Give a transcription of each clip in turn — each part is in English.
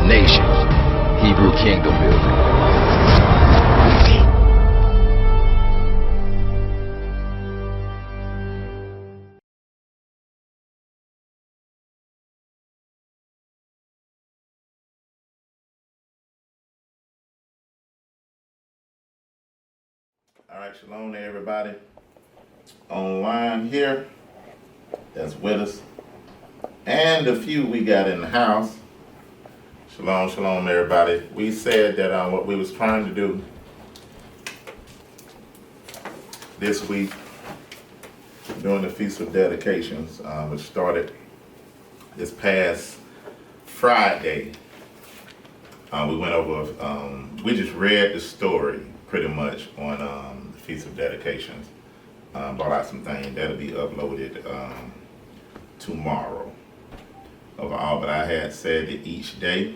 nation. Hebrew kingdom building. All right, shalom to everybody online here that's with us, and the few we got in the house. Shalom, shalom, everybody. We said that what we was trying to do this week during the Feast of Dedications, which started this past Friday. We went over, we just read the story pretty much on the Feast of Dedications. Brought out some things that'll be uploaded tomorrow overall, but I had said that each day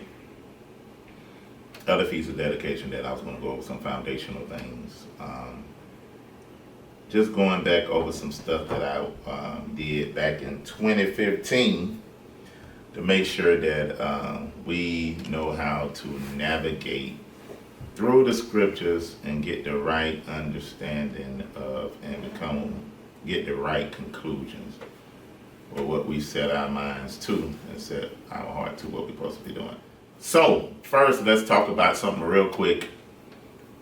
of the Feast of Dedication that I was going to go over some foundational things. Just going back over some stuff that I did back in 2015 to make sure that we know how to navigate through the scriptures and get the right understanding of and get the right conclusions, or what we set our minds to and set our heart to what we're supposed to be doing. So first, let's talk about something real quick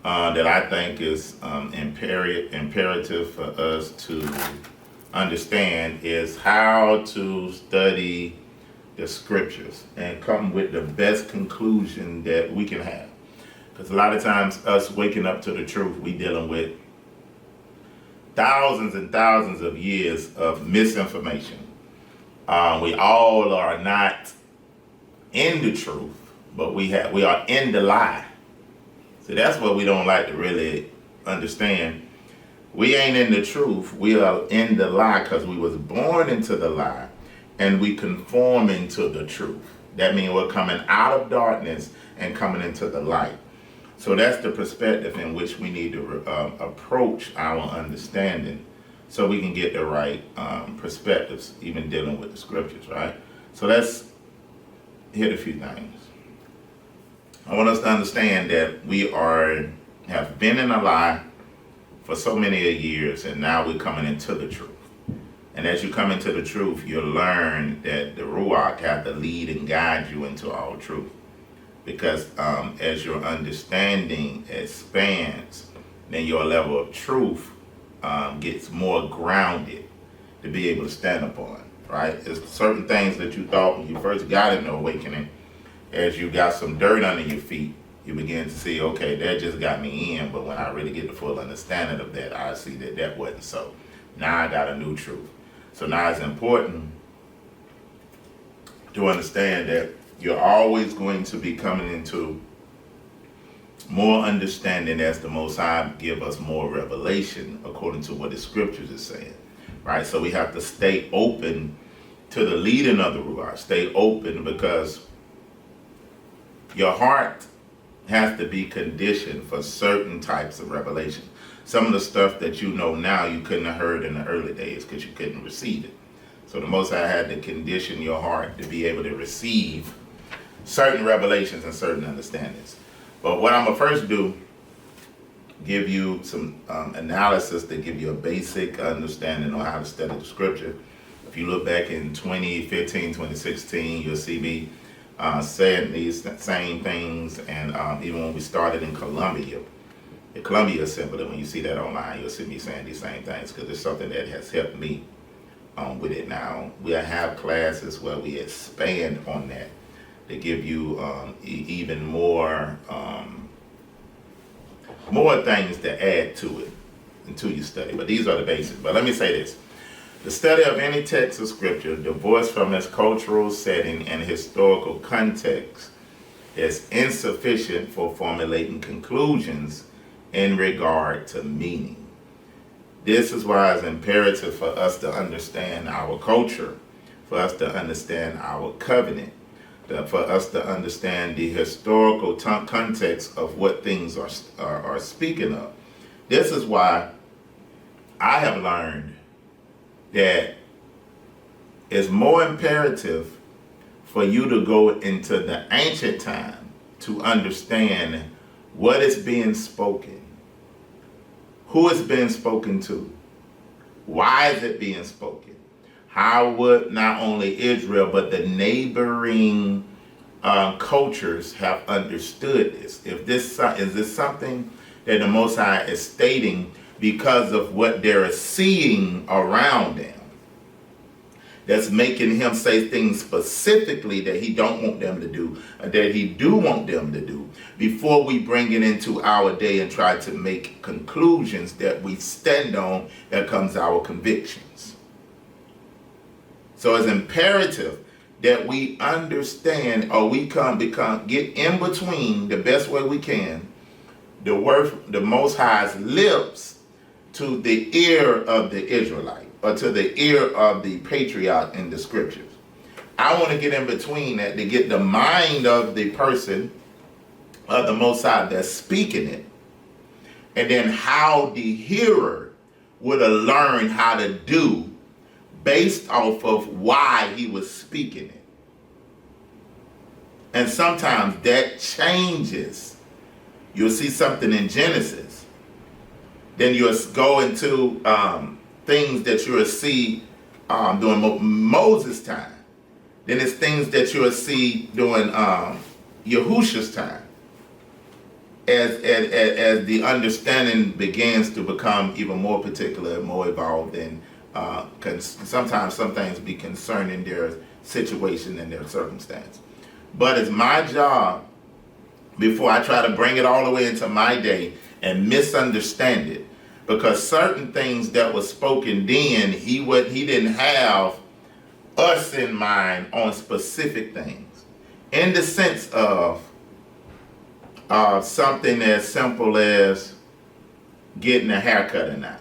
that I think is imperative for us to understand, is how to study the scriptures and come with the best conclusion that we can have. Because a lot of times us waking up to the truth, we dealing with thousands and thousands of years of misinformation. We all are not in the truth, but we are in the lie. So that's what we don't like to really understand. We ain't in the truth, we are in the lie because we was born into the lie and we conform into the truth. That means we're coming out of darkness and coming into the light. So that's the perspective in which we need to approach our understanding so we can get the right perspectives, even dealing with the scriptures, right? So let's hit a few things. I want us to understand that we have been in a lie for so many years, and now we're coming into the truth. And as you come into the truth, you'll learn that the Ruach have to lead and guide you into all truth. Because as your understanding expands, then your level of truth gets more grounded to be able to stand upon, right? There's certain things that you thought when you first got in the awakening, as you got some dirt under your feet, you begin to see, okay, that just got me in, but when I really get the full understanding of that, I see that that wasn't so. Now I got a new truth. So now it's important to understand that you're always going to be coming into more understanding as the Most High give us more revelation according to what the scriptures is saying, right? So we have to stay open to the leading of the Ruach. Stay open, because your heart has to be conditioned for certain types of revelation. Some of the stuff that you know now you couldn't have heard in the early days because you couldn't receive it. So the Most High had to condition your heart to be able to receive certain revelations and certain understandings. But what I'm gonna first do, give you some analysis to give you a basic understanding on how to study the scripture. If you look back in 2015, 2016, you'll see me saying these same things, and even when we started in Columbia, the Columbia Assembly, when you see that online, you'll see me saying these same things, because it's something that has helped me with it. Now, we have classes where we expand on that to give you even more things to add to it until you study. But these are the basics. But let me say this. The study of any text of scripture divorced from its cultural setting and historical context is insufficient for formulating conclusions in regard to meaning. This is why it's imperative for us to understand our culture, for us to understand our covenant, for us to understand the historical context of what things are speaking of. This is why I have learned that it's more imperative for you to go into the ancient time to understand what is being spoken, who is being spoken to, why is it being spoken, how would not only Israel but the neighboring cultures have understood this. If this is this something that the Most High is stating because of what they're seeing around them, that's making him say things specifically that he don't want them to do, that he do want them to do, before we bring it into our day and try to make conclusions that we stand on that comes our convictions. So it's imperative that we understand, or we get in between the best way we can, the Most High's lips to the ear of the Israelite, or to the ear of the patriarch in the scriptures. I want to get in between that to get the mind of the person of the Most High that's speaking it, and then how the hearer would have learned how to do based off of why he was speaking it. And sometimes that changes. You'll see something in Genesis, then you'll go into things that you'll see during Moses' time. Then it's things that you'll see during Yahushua's time. As the understanding begins to become even more particular and more evolved, and sometimes some things be concerning their situation and their circumstance. But it's my job, before I try to bring it all the way into my day and misunderstand it, because certain things that was spoken then, he didn't have us in mind on specific things, in the sense of something as simple as getting a haircut or not.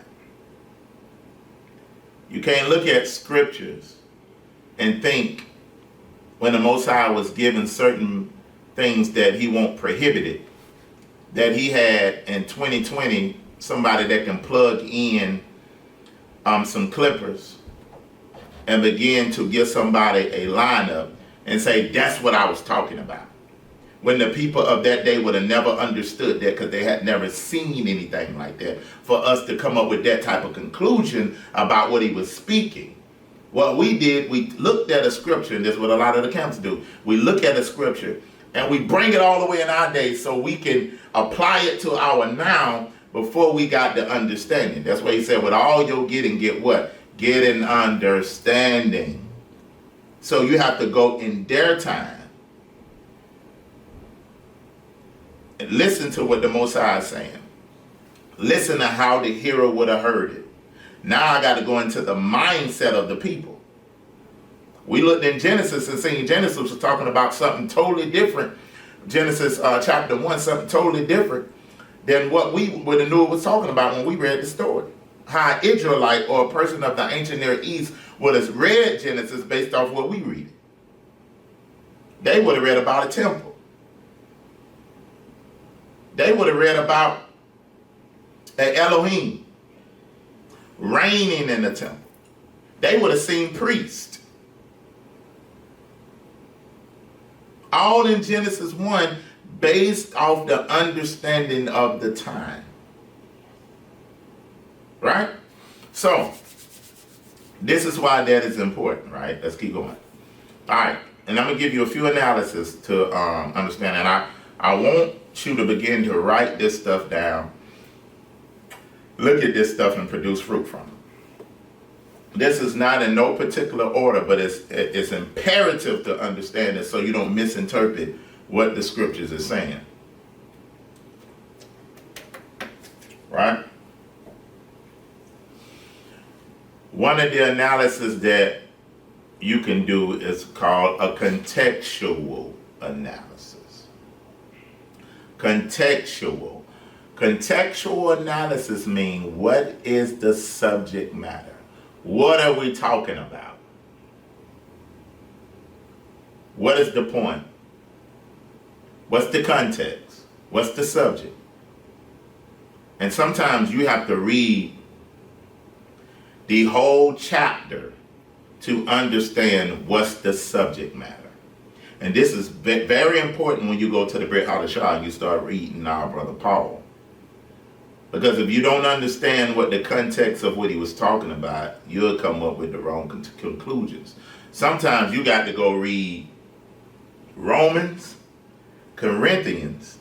You can't look at scriptures and think, when the Most High was given certain things that he won't prohibit it, that he had in 2020 somebody that can plug in some clippers and begin to give somebody a lineup and say, that's what I was talking about. When the people of that day would have never understood that, because they had never seen anything like that, for us to come up with that type of conclusion about what he was speaking. What we did, we looked at a scripture, and this is what a lot of the camps do. We look at a scripture and we bring it all the way in our day so we can apply it to our now before we got the understanding. That's why he said, with all your getting, get what? Get an understanding. So you have to go in their time and listen to what the Most High is saying. Listen to how the hearer would have heard it. Now I got to go into the mindset of the people. We looked in Genesis and seen Genesis was talking about something totally different. Genesis chapter 1, something totally different than what we would have knew it was talking about when we read the story. How an Israelite or a person of the ancient Near East would have read Genesis based off what we read. They would have read about a temple. They would have read about an Elohim reigning in the temple. They would have seen priests. All in Genesis 1 based off the understanding of the time. Right? So, this is why that is important, right? Let's keep going. All right. And I'm going to give you a few analysis to understand. And I want you to begin to write this stuff down. Look at this stuff and produce fruit from it. This is not in no particular order, but it's imperative to understand it so you don't misinterpret what the scriptures is saying. Right? One of the analysis that you can do is called a contextual analysis. Contextual. Contextual analysis means, what is the subject matter? What are we talking about? What is the point? What's the context? What's the subject? And sometimes you have to read the whole chapter to understand what's the subject matter. And this is very important when you go to the Brit Hadashah and you start reading our brother Paul. Because if you don't understand what the context of what he was talking about, you'll come up with the wrong conclusions. Sometimes you got to go read Romans, Corinthians,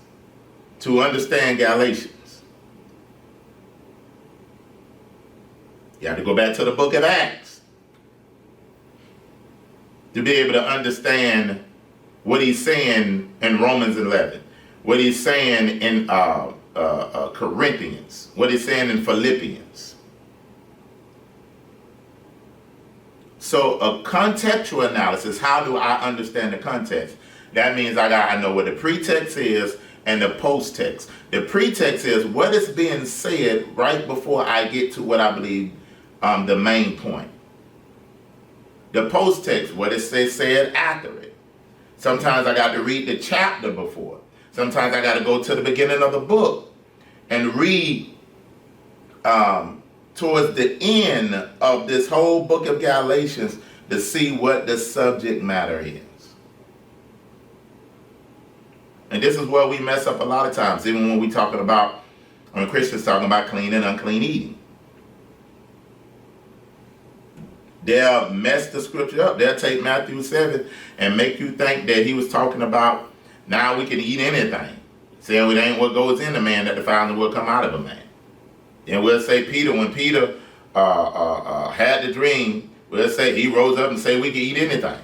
to understand Galatians. You have to go back to the book of Acts to be able to understand what he's saying in Romans 11, what he's saying in Corinthians, what he's saying in Philippians. So a contextual analysis, how do I understand the context? That means I know what the pretext is and the post-text. The pretext is what is being said right before I get to what I believe the main point. The post-text, what is said after it. Sometimes I got to read the chapter before. Sometimes I got to go to the beginning of the book and read towards the end of this whole book of Galatians to see what the subject matter is. And this is where we mess up a lot of times, even when we're talking about, when Christians talking about clean and unclean eating. They'll mess the scripture up. They'll take Matthew 7 and make you think that he was talking about now we can eat anything. Saying it ain't what goes in a man that defiles and will come out of a man. And we'll say Peter, when Peter had the dream, we'll say he rose up and say we can eat anything.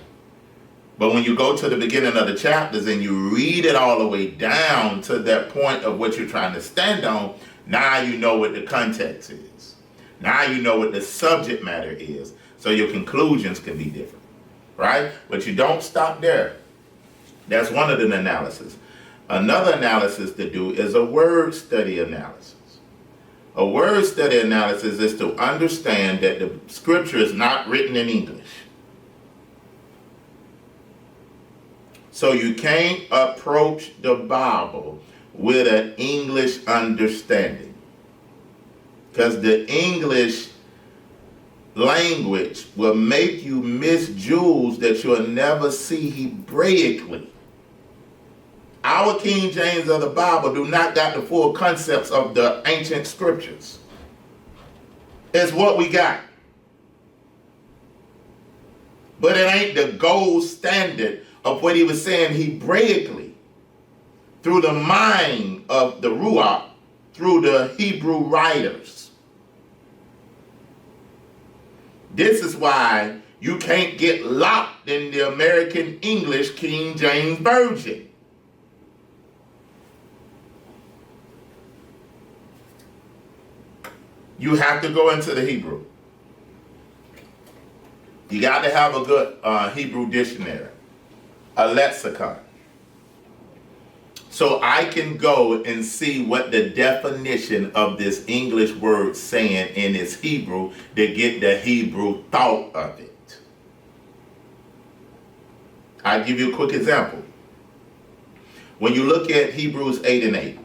But when you go to the beginning of the chapters and you read it all the way down to that point of what you're trying to stand on, now you know what the context is. Now you know what the subject matter is. So your conclusions can be different, right? But you don't stop there. That's one of the analysis. Another analysis to do is a word study analysis. A word study analysis is to understand that the scripture is not written in English. So you can't approach the Bible with an English understanding. Because the English language will make you miss jewels that you'll never see Hebraically. Our King James of the Bible do not got the full concepts of the ancient scriptures. It's what we got. But it ain't the gold standard of what he was saying Hebraically through the mind of the Ruach, through the Hebrew writers. This is why you can't get locked in the American English King James Version. You have to go into the Hebrew. You got to have a good Hebrew dictionary, a lexicon. So I can go and see what the definition of this English word saying in its Hebrew to get the Hebrew thought of it. I'll give you a quick example. When you look at Hebrews 8 and 8,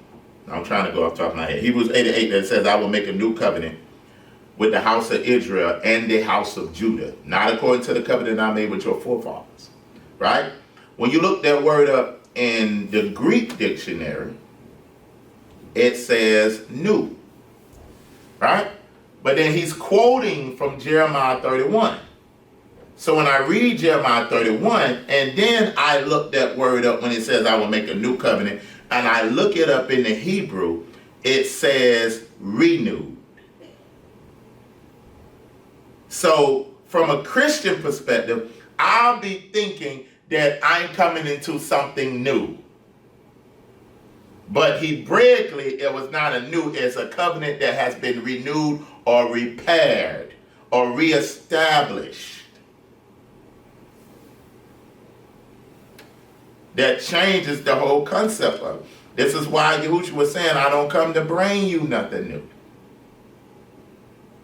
I'm trying to go off the top of my head. Hebrews 8 and 8 that says, I will make a new covenant with the house of Israel and the house of Judah, not according to the covenant I made with your forefathers. Right? When you look that word up in the Greek dictionary, it says new. Right? But then he's quoting from Jeremiah 31. So when I read Jeremiah 31, and then I look that word up when it says I will make a new covenant, and I look it up in the Hebrew, it says renewed. So from a Christian perspective, I'll be thinking that I'm coming into something new. But Hebraically, it was not a new, it's a covenant that has been renewed or repaired or reestablished. That changes the whole concept of it. This is why Yahushua was saying, I don't come to bring you nothing new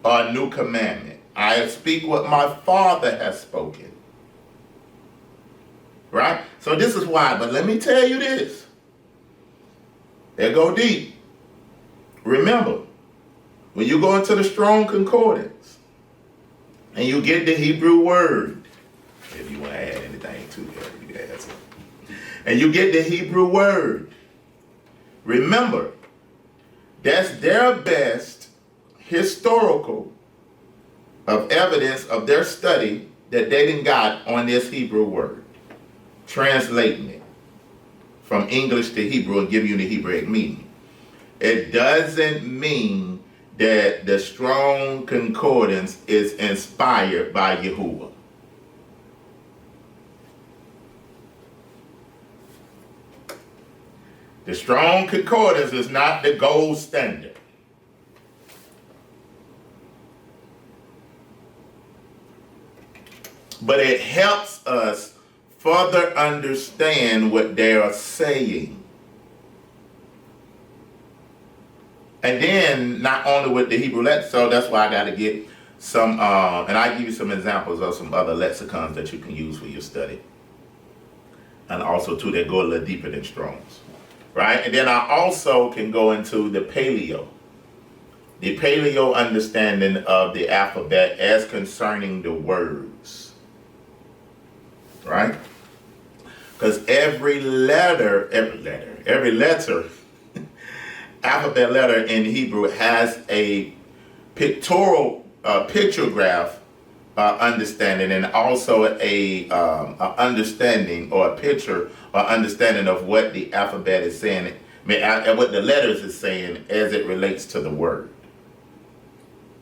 or a new commandment. I speak what my Father has spoken. Right? So this is why. But let me tell you this. It go deep. Remember, when you go into the Strong Concordance and you get the Hebrew word, if you want to add anything to that, you can add something. And you get the Hebrew word. Remember, that's their best historical of evidence of their study that they didn't got on this Hebrew word, translating it from English to Hebrew and giving you the Hebraic meaning. It doesn't mean that the Strong Concordance is inspired by Yahuwah. The Strong Concordance is not the gold standard. But it helps us further understand what they are saying. And then, not only with the Hebrew lexicon, so that's why I got to get some, and I give you some examples of some other lexicons that you can use for your study. And also, too, they go a little deeper than Strong's. Right? And then I also can go into the paleo understanding of the alphabet as concerning the words. Right? Because every letter, alphabet letter in Hebrew has a pictorial, pictograph understanding, and also a understanding or a picture or understanding of what the alphabet is saying, and what the letters is saying as it relates to the word.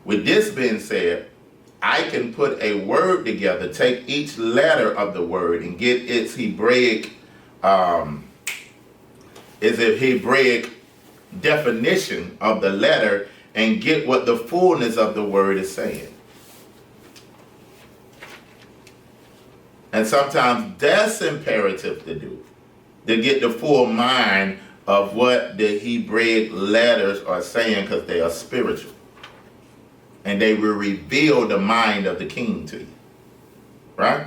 With this being said, I can put a word together, take each letter of the word and get its Hebraic, definition of the letter and get what the fullness of the word is saying. And sometimes that's imperative to do, to get the full mind of what the Hebraic letters are saying, because they are spiritual. And they will reveal the mind of the king to you. Right?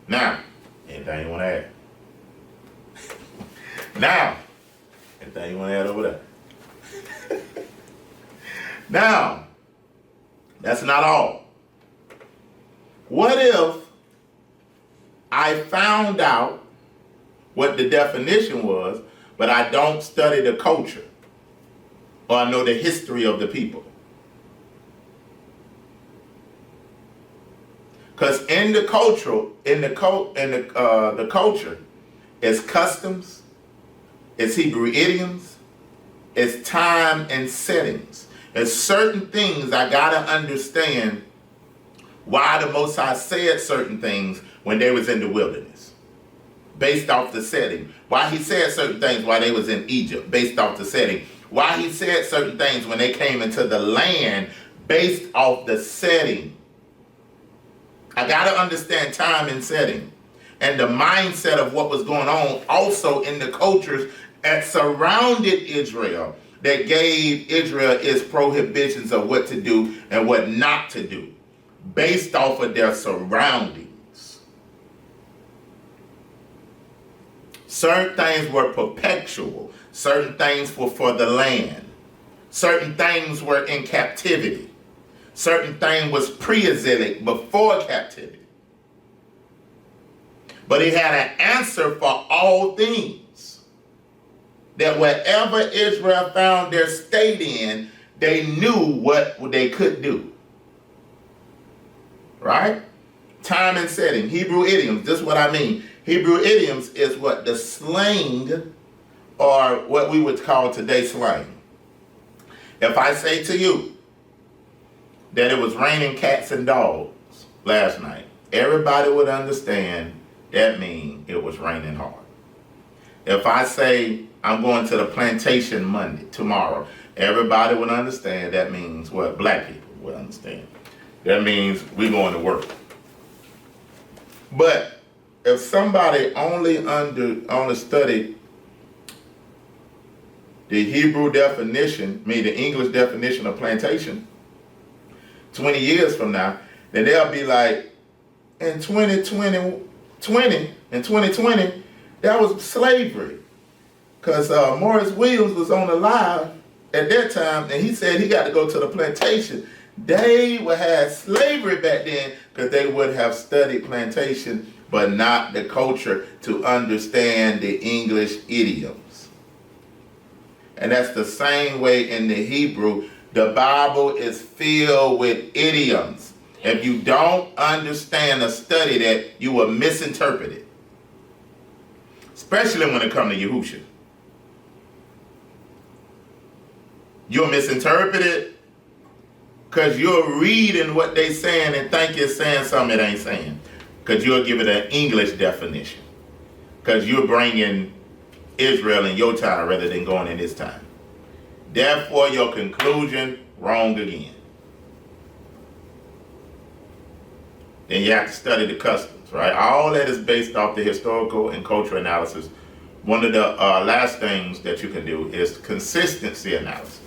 Now, anything you want to add? Now, anything you want to add over there? Now, that's not all. What if I found out what the definition was, but I don't study the culture, or I know the history of the people? Because in the culture, the culture, it's customs, it's Hebrew idioms, it's time and settings. There's certain things I gotta understand why the Most High said certain things when they was in the wilderness, based off the setting. Why he said certain things while they was in Egypt, based off the setting. Why he said certain things when they came into the land, based off the setting. I got to understand time and setting and the mindset of what was going on also in the cultures that surrounded Israel, that gave Israel its prohibitions of what to do and what not to do based off of their surroundings. Certain things were perpetual. Certain things were for the land. Certain things were in captivity. Certain thing was pre-exilic, before captivity. But he had an answer for all things. That wherever Israel found their state in, they knew what they could do. Right? Time and setting. Hebrew idioms. This is what I mean. Hebrew idioms is what the slang, or what we would call today slang. If I say to you that it was raining cats and dogs last night, everybody would understand that means it was raining hard. If I say I'm going to the plantation tomorrow, everybody would understand that means what? Black people would understand. That means we're going to work. But if somebody only studied the Hebrew definition, the English definition of plantation, 20 years from now, then they'll be like, in 2020, that was slavery. Because Morris Williams was on the live at that time, and he said he got to go to the plantation. They would have slavery back then because they would have studied plantation but not the culture to understand the English idioms. And that's the same way in the Hebrew. The Bible is filled with idioms. If you don't understand or study that, you will misinterpret it. Especially when it comes to Yahusha. You'll misinterpret it because you're reading what they saying and think it's saying something it ain't saying. Because you'll give it an English definition. Because you're bringing Israel in your time rather than going in this time. Therefore, your conclusion, wrong again. Then you have to study the customs, right? All that is based off the historical and cultural analysis. One of the last things that you can do is consistency analysis.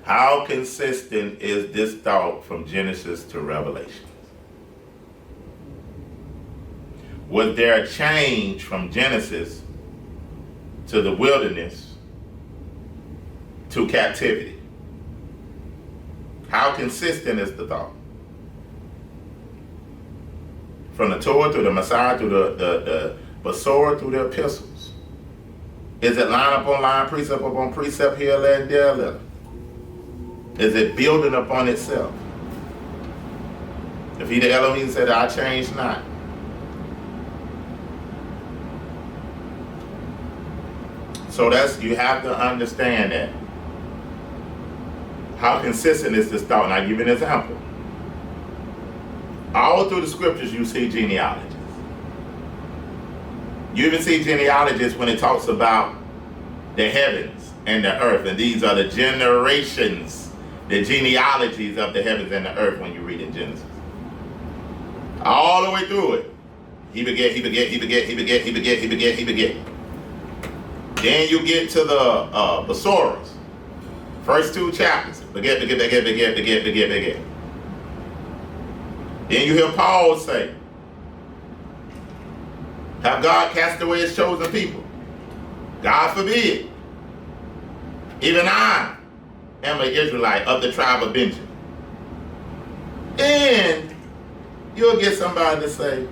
How consistent is this thought from Genesis to Revelation? Was there a change from Genesis to the wilderness to captivity? How consistent is the thought? From the Torah to the Messiah to the Besorah to the epistles. Is it line upon line, precept upon precept, here, and there? Is it building upon itself? If he the Elohim said, I change not. So you have to understand that. How consistent is this thought? And I'll give you an example. All through the scriptures you see genealogies. You even see genealogies when it talks about the heavens and the earth. And these are the generations, the genealogies of the heavens and the earth when you read in Genesis. All the way through it. He beget. Then you get to the Besorahs. First 2 chapters. Beget. Then you hear Paul say, have God cast away his chosen people? God forbid. Even I am an Israelite of the tribe of Benjamin. And you'll get somebody to say,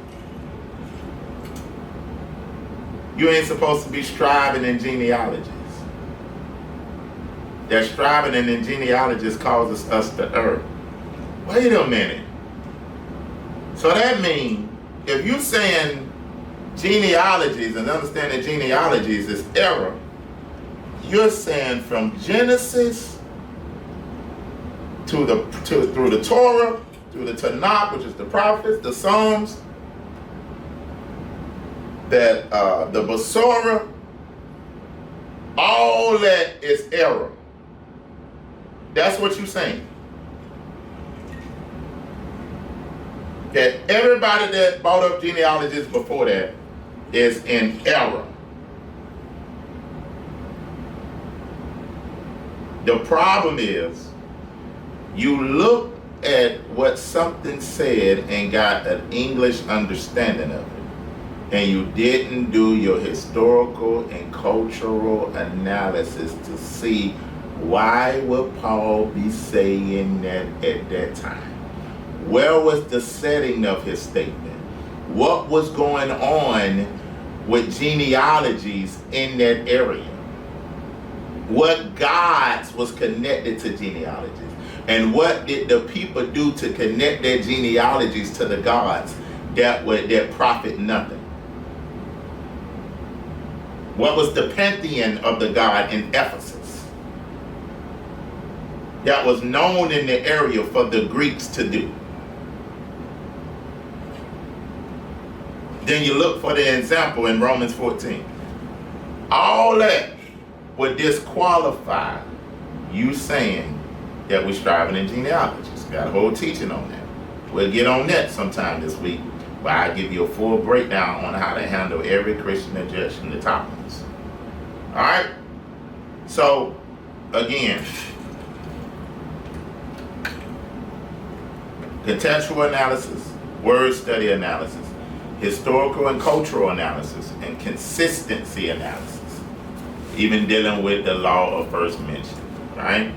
you ain't supposed to be striving in genealogies. That striving in genealogies causes us to err. Wait a minute. So that means if you're saying genealogies and understanding genealogies is error, you're saying from Genesis through the Torah, through the Tanakh, which is the prophets, the Psalms, that the Besorah, all that is error. That's what you're saying. That everybody that brought up genealogies before that is in error. The problem is you look at what something said and got an English understanding of it, and you didn't do your historical and cultural analysis to see why would Paul be saying that at that time. Where was the setting of his statement? What was going on with genealogies in that area? What gods was connected to genealogies? And what did the people do to connect their genealogies to the gods that profit nothing? What was the pantheon of the god in Ephesus that was known in the area for the Greeks to do? Then you look for the example in Romans 14. All that would disqualify you saying that we're striving in genealogies. Got a whole teaching on that. We'll get on that sometime this week, but I'll give you a full breakdown on how to handle every Christian objection to top ones. All right? So, again, contextual analysis, word study analysis, historical and cultural analysis, and consistency analysis, even dealing with the law of first mention, right?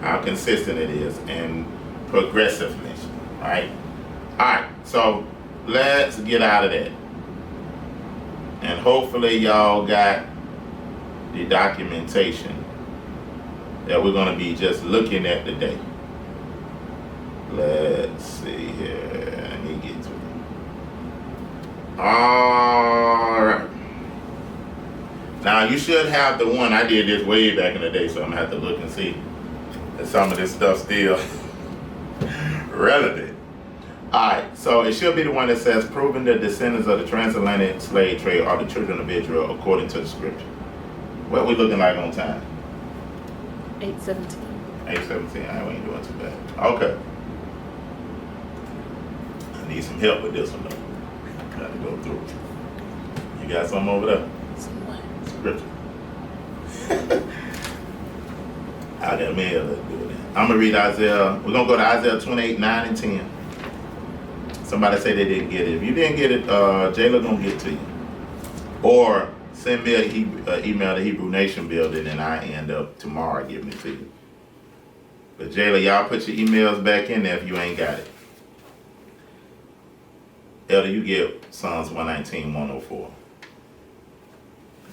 How consistent it is, and progressiveness, right? All right, so let's get out of that. And hopefully y'all got the documentation that we're going to be just looking at today. Let's see here. Let me get to it. Alright. Now you should have the one. I did this way back in the day, so I'm going to have to look and see if some of this stuff still relevant. Alright, so it should be the one that says, proving the descendants of the transatlantic slave trade are the children of Israel according to the scripture. What we looking like on time? 8:17. 8:17. I ain't doing too bad. Okay. I need some help with this one though. Got to go through. You got something over there? Scripture. I got mail. Let's do it. I'm gonna read Isaiah. We're gonna go to Isaiah 28, 9 and 10. Somebody say they didn't get it. If you didn't get it, Jayla gonna get to you. Or send me an email to Hebrew Nation Building, and I end up tomorrow giving it to you. But Jayla, y'all put your emails back in there if you ain't got it. Elder, you get Psalms 119, 104.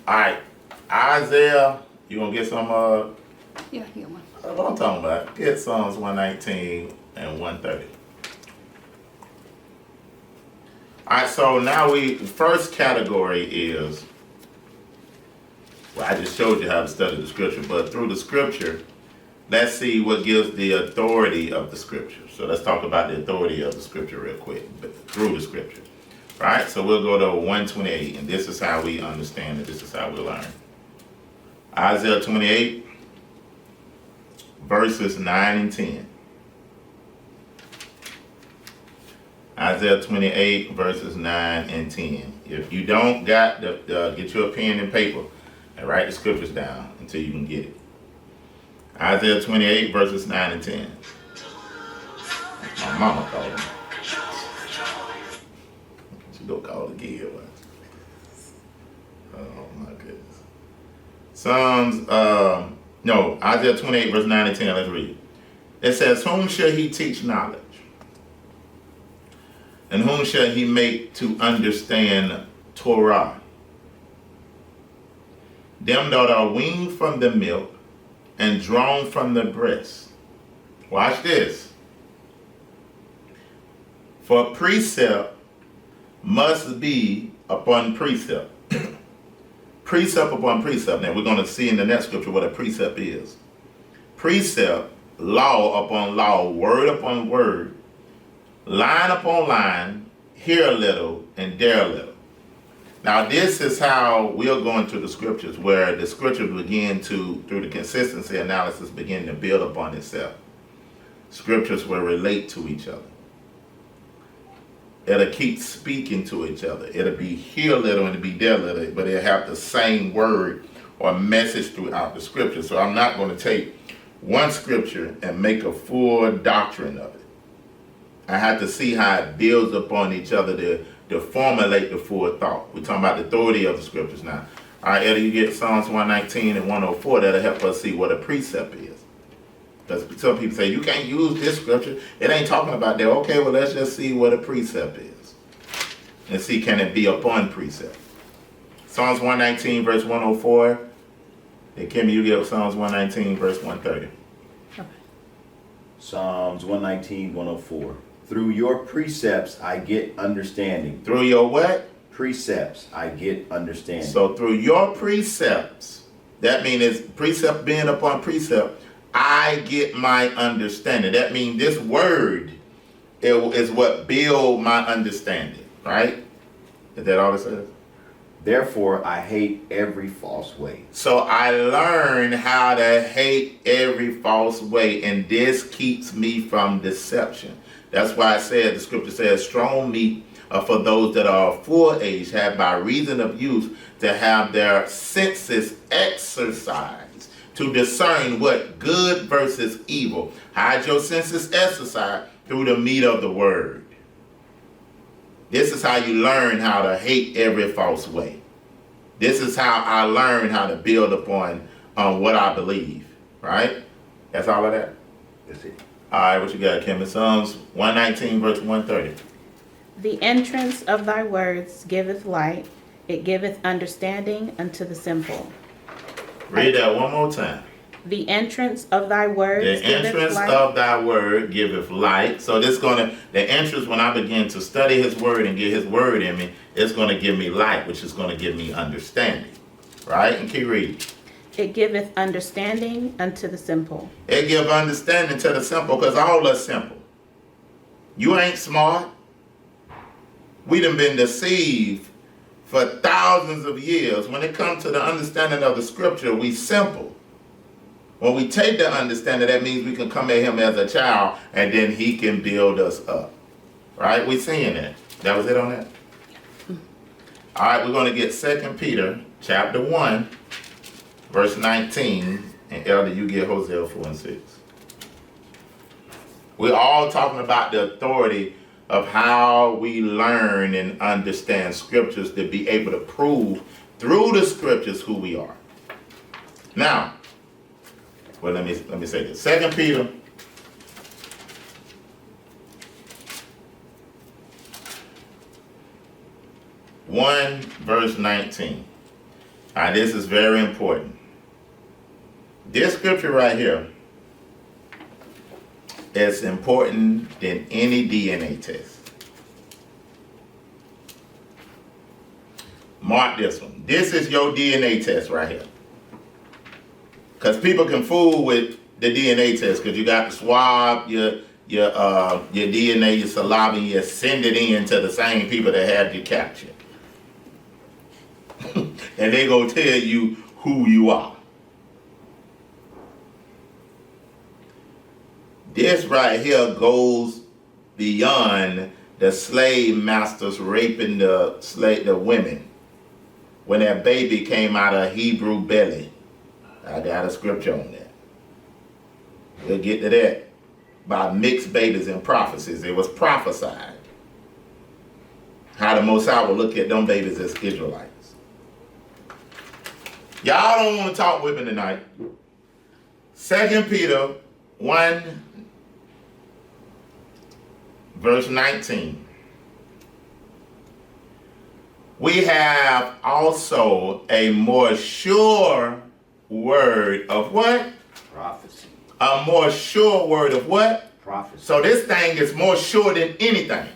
All right, Isaiah, you gonna get some? Yeah, I get one. What I'm talking about? Get Psalms 119 and 130. All right, so now the first category is, well, I just showed you how to study the scripture, but through the scripture, let's see what gives the authority of the scripture. So let's talk about the authority of the scripture real quick, but through the scripture. All right, so we'll go to 128, and this is how we understand it. This is how we learn. Isaiah 28, verses 9 and 10. Isaiah 28, verses 9 and 10. If you don't got get you a pen and paper and write the scriptures down until you can get it. Isaiah 28, verses 9 and 10. My mama called me. She go call again. Oh my goodness. Isaiah 28, verse 9 and 10. Let's read. It says, whom shall he teach knowledge? And whom shall he make to understand Torah? Them that are weaned from the milk and drawn from the breast. Watch this. For precept must be upon precept. Precept upon precept. Now we're going to see in the next scripture what a precept is. Precept, law upon law, word upon word, line upon line, here a little and there a little. Now this is how we'll go into the scriptures, where the scriptures begin to, through the consistency analysis, begin to build upon itself. Scriptures will relate to each other. It'll keep speaking to each other. It'll be here a little and it'll be there a little, but it'll have the same word or message throughout the scripture. So I'm not going to take one scripture and make a full doctrine of it. I have to see how it builds upon each other to formulate the full thought. We're talking about the authority of the scriptures now. All right, Eddie, you get Psalms 119 and 104. That'll help us see what a precept is. Because some people say, you can't use this scripture. It ain't talking about that. Okay, well, let's just see what a precept is. And see, can it be upon precept? Psalms 119, verse 104. And Kimmy, you get Psalms 119, verse 130. Okay. Psalms 119, 104. Through your precepts I get understanding. Through your what? Precepts I get understanding. So through your precepts, that means it's precept being upon precept, I get my understanding. That means this word is what build my understanding, right? Is that all it says? Therefore I hate every false way. So I learn how to hate every false way, and this keeps me from deception. That's why I said, the scripture says, strong meat for those that are of full age have by reason of use to have their senses exercised to discern what good versus evil. Hide your senses exercised through the meat of the word. This is how you learn how to hate every false way. This is how I learn how to build upon what I believe, right? That's all of that? That's it. All right, what you got, Kim? Psalms 119, verse 130. The entrance of thy words giveth light, it giveth understanding unto the simple. Read that one more time. The entrance of thy words The giveth entrance light. of thy word giveth light. So the entrance, when I begin to study his word and get his word in me, it's gonna give me light, which is gonna give me understanding. Right? And keep reading. It giveth understanding unto the simple. It give understanding to the simple, because all us simple. You ain't smart. We done been deceived for thousands of years. When it comes to the understanding of the scripture, we simple. When we take the understanding, that means we can come at him as a child, and then he can build us up. Right? We seeing that. That was it on that? All right, we're going to get 2 Peter chapter 1, verse 19. And Elder, you get Hosea 4 and 6. We're all talking about the authority of how we learn and understand scriptures to be able to prove through the scriptures who we are. Now, well, let me say this. 2 Peter one verse 19. All right, this is very important. This scripture right here is important than any DNA test. Mark this one. This is your DNA test right here. Because people can fool with the DNA test, because you got to swab your DNA, your saliva, and you send it in to the same people that had you captured. And they gonna tell you who you are. This right here goes beyond the slave masters raping the women when that baby came out of Hebrew belly. I got a scripture on that. We'll get to that. By mixed babies and prophecies. It was prophesied how the Most High will look at them babies as Israelites. Y'all don't want to talk with me tonight. 2 Peter 1 verse 19. We have also a more sure word of what? Prophecy. A more sure word of what? Prophecy. So this thing is more sure than anything.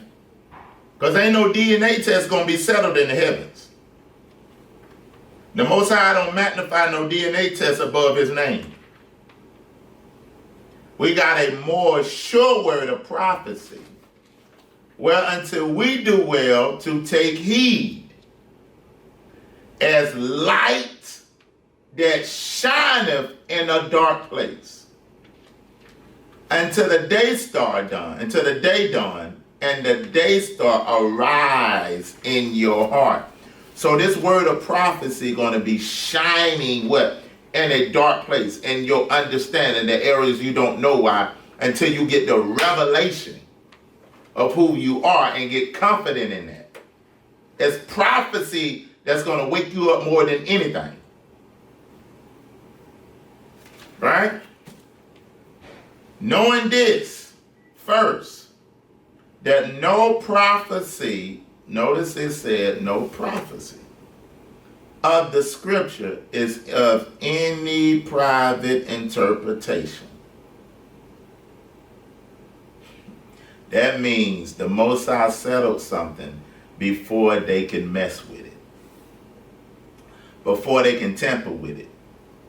Because ain't no DNA test going to be settled in the heavens. The Most High don't magnify no DNA test above his name. We got a more sure word of prophecy. Well, until we do well to take heed, as light that shineth in a dark place, until the day star dawn, until the day dawn, and the day star arise in your heart. So this word of prophecy going to be shining what? In a dark place, in your understanding, the areas you don't know why, until you get the revelation of who you are and get confident in that. It's prophecy that's going to wake you up more than anything. Right? Knowing this first, that no prophecy, notice it said no prophecy of the scripture is of any private interpretation. That means the Most High settled something before they can mess with it, before they can tamper with it.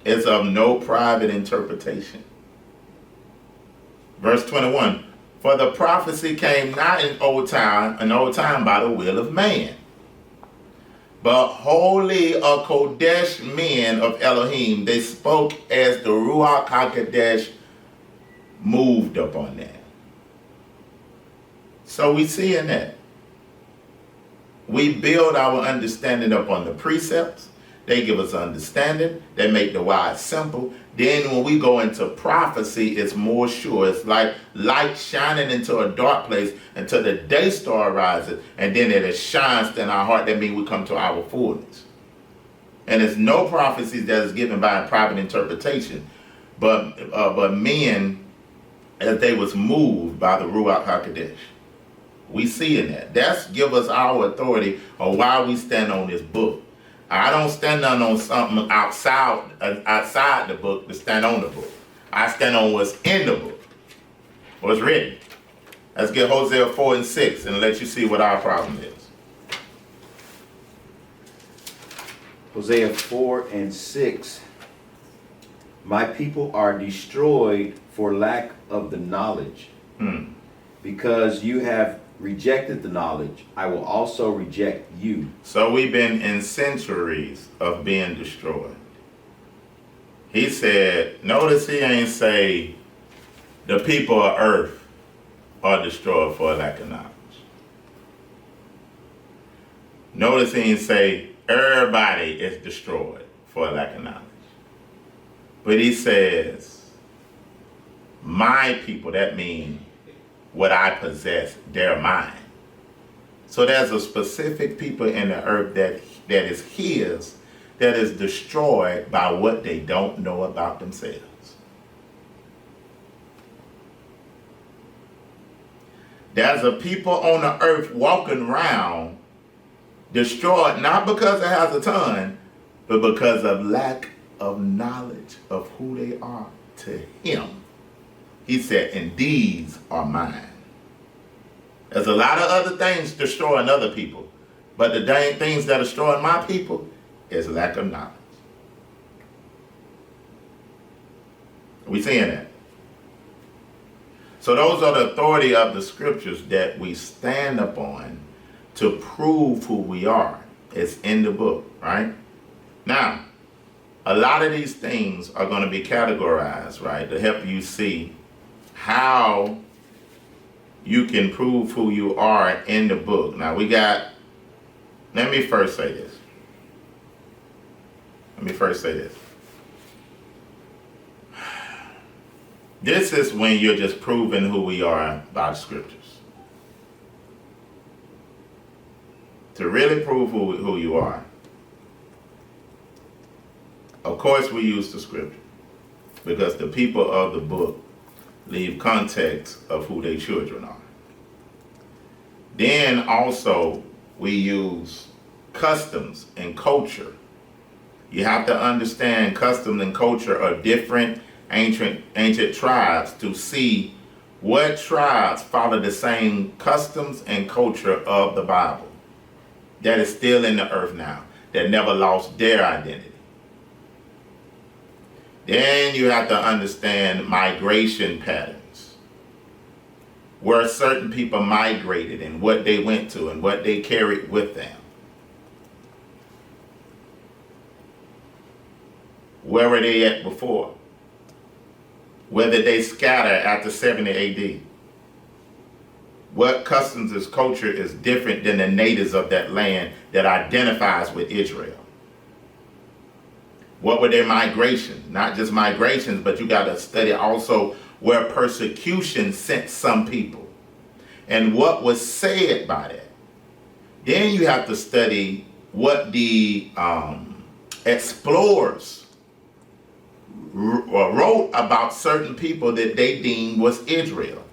It's of no private interpretation. Verse 21, for the prophecy came not in old time by the will of man, but holy or Kodesh men of Elohim, they spoke as the Ruach HaKodesh moved upon them. So we see in that, we build our understanding upon the precepts. They give us understanding. They make the wise simple. Then when we go into prophecy, it's more sure. It's like light shining into a dark place until the day star rises, and then it shines in our heart. That means we come to our fullness. And it's no prophecies that is given by a private interpretation, but men, as they was moved by the Ruach HaKodesh. We see in that. That's give us our authority on why we stand on this book. I don't stand on something outside the book to stand on the book. I stand on what's in the book, what's written. Let's get Hosea 4 and 6 and let you see what our problem is. Hosea 4 and 6. My people are destroyed for lack of the knowledge. Because you have rejected the knowledge, I will also reject you. So we've been in centuries of being destroyed. He said, notice he ain't say the people of earth are destroyed for lack of knowledge. Notice he ain't say everybody is destroyed for lack of knowledge. But he says, my people, that means what I possess, they're mine. So there's a specific people in the earth that is his, that is destroyed by what they don't know about themselves. There's a people on the earth walking around destroyed, not because it has a ton, but because of lack of knowledge of who they are to him. He said, and these are mine. There's a lot of other things destroying other people, but the dang things that are destroying my people is lack of knowledge. We seeing that? So those are the authority of the scriptures that we stand upon to prove who we are. It's in the book, right? Now, a lot of these things are going to be categorized, right, to help you see how you can prove who you are in the book. Now let me first say this. This is when you're just proving who we are by the scriptures. To really prove who you are, of course we use the scripture, because the people of the book leave context of who their children are. Then also we use customs and culture. You have to understand customs and culture are different ancient tribes to see what tribes follow the same customs and culture of the Bible that is still in the earth now, that never lost their identity. Then you have to understand migration patterns, where certain people migrated and what they went to and what they carried with them. Where were they at before? Whether they scatter after 70 AD. What customs and culture is different than the natives of that land that identifies with Israel? What were their migrations? Not just migrations, but you got to study also where persecution sent some people and what was said by that. Then you have to study what the explorers wrote about certain people that they deemed was Israel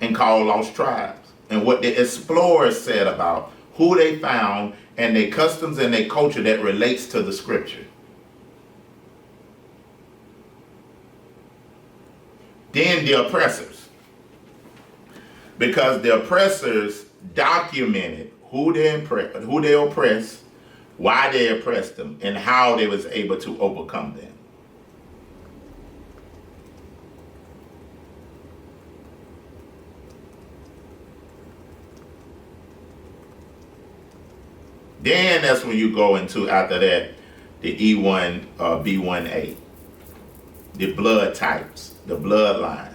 and called lost tribes, and what the explorers said about who they found and their customs and their culture that relates to the scripture. Then the oppressors, because the oppressors documented who they oppressed, why they oppressed them, and how they was able to overcome them. Then that's when you go into, after that, the E1 B1A, the blood types, the bloodline.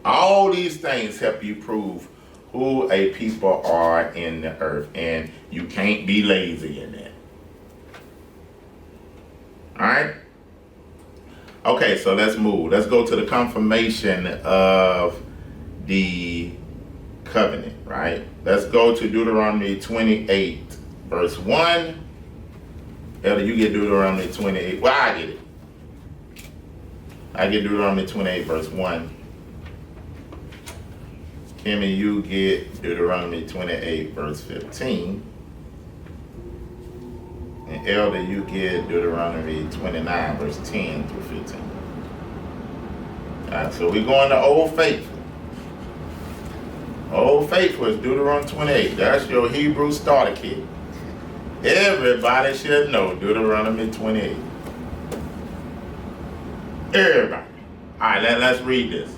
All these things help you prove who a people are in the earth, and you can't be lazy in that. All right? Okay, so let's move. Let's go to the confirmation of the covenant, right? Let's go to Deuteronomy 28, verse 1. Elder, you get Deuteronomy 28. Well, I get it. I get Deuteronomy 28, verse 1. Kimmy, you get Deuteronomy 28, verse 15. And Elder, you get Deuteronomy 29, verse 10 through 15. All right, so we're going to Old Faithful. Old Faithful is Deuteronomy 28. That's your Hebrew starter kit. Everybody should know Deuteronomy 28. Everybody. All right, let's read this.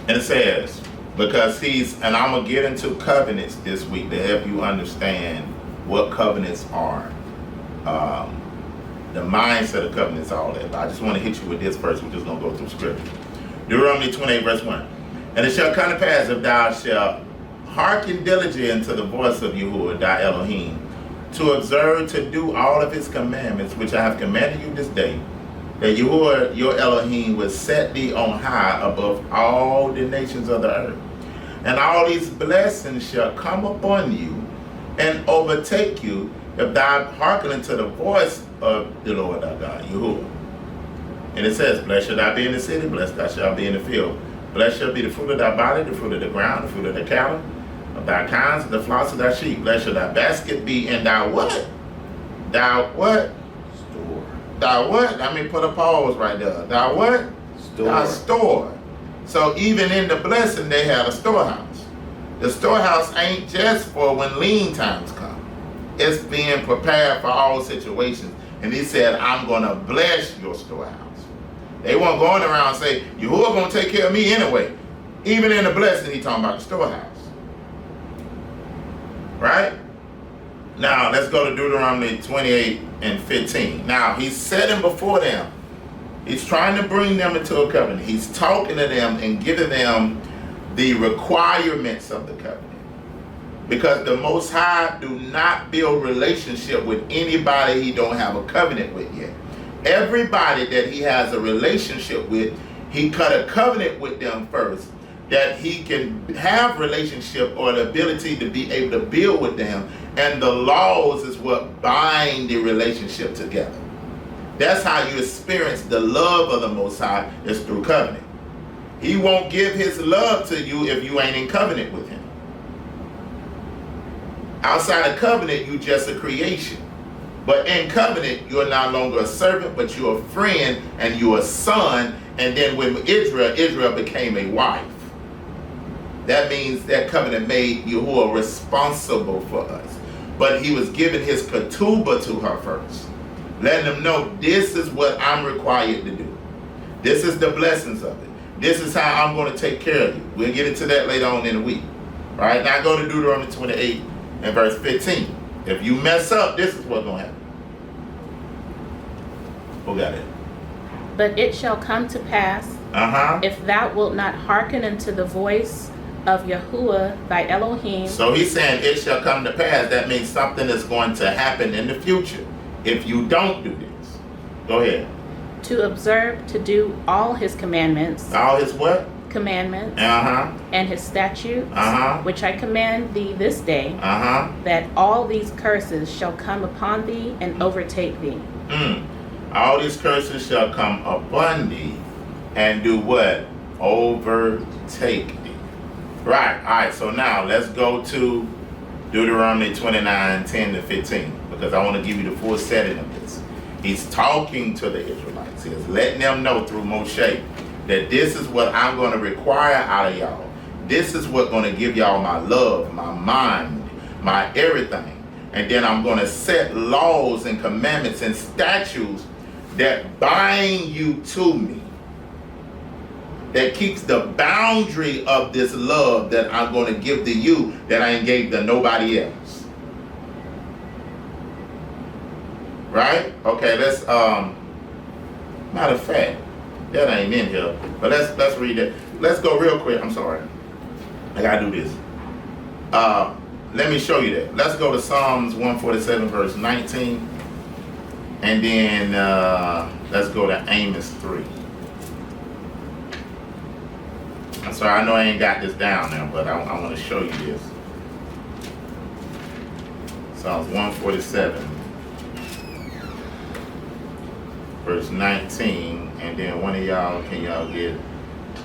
And it says, because and I'm going to get into covenants this week to help you understand what covenants are. The mindset of covenants, all that. But I just want to hit you with this first. We're just going to go through scripture. Deuteronomy 28, verse 1. And it shall come to pass, if thou shalt hearken diligently unto the voice of Yahuwah thy Elohim, to observe to do all of his commandments, which I have commanded you this day, that Yahuwah your Elohim will set thee on high above all the nations of the earth. And all these blessings shall come upon you and overtake you, if thou hearken unto the voice of the Lord thy God, Yahuwah. And it says, blessed shall thou be in the city, blessed thou shalt be in the field. Blessed shall be the fruit of thy body, the fruit of the ground, the fruit of the cattle, of thy kinds, and the flocks of thy sheep. Blessed shall thy basket be in thy what? Thou what? Store. Thou what? Let me put a pause right there. Thou what? Store. Thy store. So even in the blessing, they had a storehouse. The storehouse ain't just for when lean times come. It's being prepared for all situations. And he said, I'm going to bless your storehouse. They weren't going around and say, Yahuwah going to take care of me anyway. Even in the blessing, he talking about the storehouse. Right? Now, let's go to Deuteronomy 28 and 15. Now, he's setting before them. He's trying to bring them into a covenant. He's talking to them and giving them the requirements of the covenant. Because the Most High do not build relationship with anybody he don't have a covenant with yet. Everybody that he has a relationship with, he cut a covenant with them first, that he can have relationship or the ability to be able to build with them. And the laws is what bind the relationship together. That's how you experience the love of the Most High, is through covenant. He won't give his love to you if you ain't in covenant with him. Outside of covenant, you just a creation. But in covenant, you're no longer a servant, but you're a friend and you're a son. And then when Israel became a wife. That means that covenant made Yahuwah responsible for us. But he was giving his ketubah to her first. Letting them know, this is what I'm required to do. This is the blessings of it. This is how I'm going to take care of you. We'll get into that later on in the week. All right, now go to Deuteronomy 28 and verse 15. If you mess up, this is what's going to happen. Who got it? But it shall come to pass, if thou wilt not hearken unto the voice of Yahuwah thy Elohim. So he's saying it shall come to pass. That means something is going to happen in the future if you don't do this. Go ahead. To observe to do all his commandments. All his what? Commandments. And his statutes. Which I command thee this day. That all these curses shall come upon thee and overtake thee. All these curses shall come upon thee and do what? Overtake thee. Right. All right. So now let's go to Deuteronomy 29, 10 to 15, because I want to give you the full setting of this. He's talking to the Israelites. He's letting them know through Moshe that this is what I'm going to require out of y'all. This is what's going to give y'all my love, my mind, my everything. And then I'm going to set laws and commandments and statutes that bind you to me. That keeps the boundary of this love that I'm going to give to you that I ain't gave to nobody else. Right? Okay, let's matter of fact, that ain't in here. But let's read it. Let's go real quick. I'm sorry. I gotta do this. Let me show you that. Let's go to Psalms 147 verse 19. And then let's go to Amos 3. I'm sorry, I know I ain't got this down now, but I want to show you this. Psalms 147, verse 19, and then one of y'all, can y'all get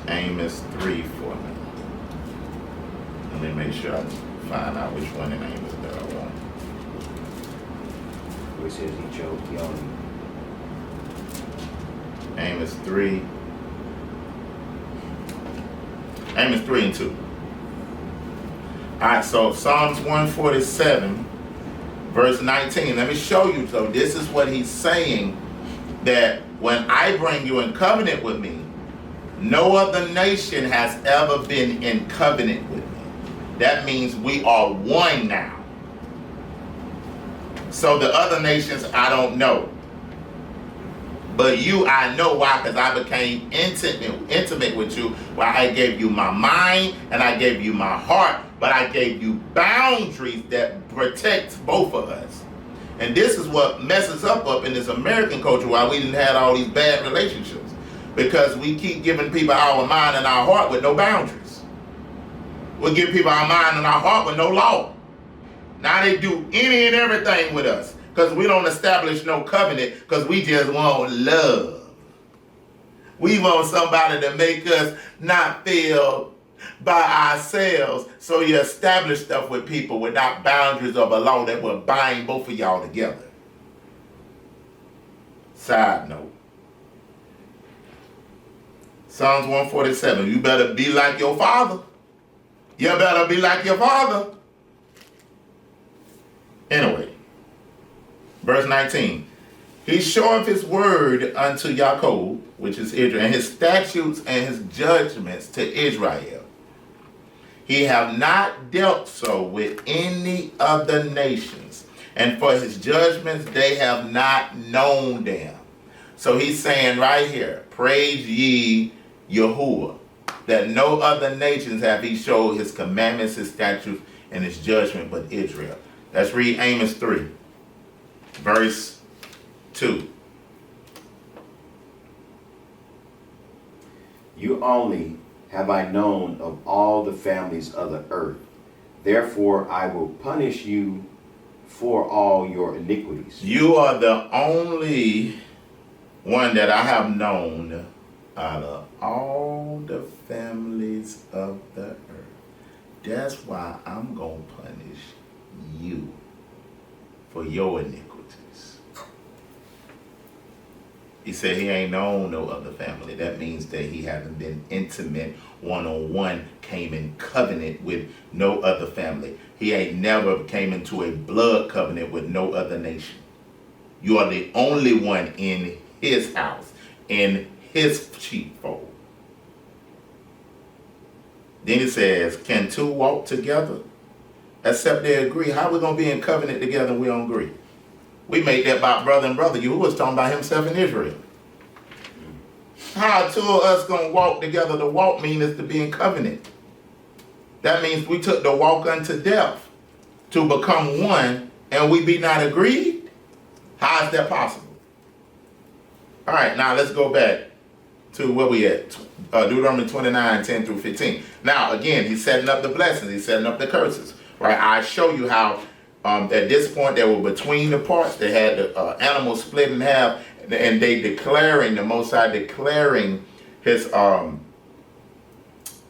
Amos 3 for me? Let me make sure I find out which one in Amos that I want. Where it says he chose, he only. Amos 3. Amos 3 and 2. Alright, so Psalms 147, verse 19. Let me show you. So this is what he's saying, that when I bring you in covenant with me, no other nation has ever been in covenant with me. That means we are one now. So the other nations, I don't know. But you, I know. Why? Because I became intimate with you. Where I gave you my mind and I gave you my heart, but I gave you boundaries that protects both of us. And this is what messes up in this American culture, why we didn't have all these bad relationships. Because we keep giving people our mind and our heart with no boundaries. We give people our mind and our heart with no law. Now they do any and everything with us because we don't establish no covenant, because we just want love. We want somebody to make us not feel by ourselves. So you establish stuff with people without boundaries of a law that will bind both of y'all together. Side note. Psalms 147, you better be like your father. You better be like your father. Anyway, verse 19. He showeth his word unto Jacob, which is Israel, and his statutes and his judgments to Israel. He have not dealt so with any of the nations, and for his judgments they have not known them. So he's saying right here, praise ye Yahuwah, that no other nations have he showed his commandments, his statutes, and his judgment but Israel. Let's read Amos 3, verse 2. You only have I known of all the families of the earth. Therefore I will punish you for all your iniquities. You are the only one that I have known out of all the families of the earth. That's why I'm going to punish you for your iniquities. He said he ain't known no other family. That means that he haven't been intimate, one-on-one, came in covenant with no other family. He ain't never came into a blood covenant with no other nation. You are the only one in his house, in his sheepfold. Then he says, can two walk together except they agree? How we going to be in covenant together and we don't agree? We made that about brother and brother. You was talking about himself in Israel. How two of us going to walk together? The walk means is to be in covenant. That means we took the walk unto death to become one, and we be not agreed? How is that possible? All right, now let's go back to where we at. Deuteronomy 29, 10 through 15. Now, again, he's setting up the blessings. He's setting up the curses. Right? I show you how at this point they were between the parts. They had the animals split in half, and they declaring, the Most High declaring his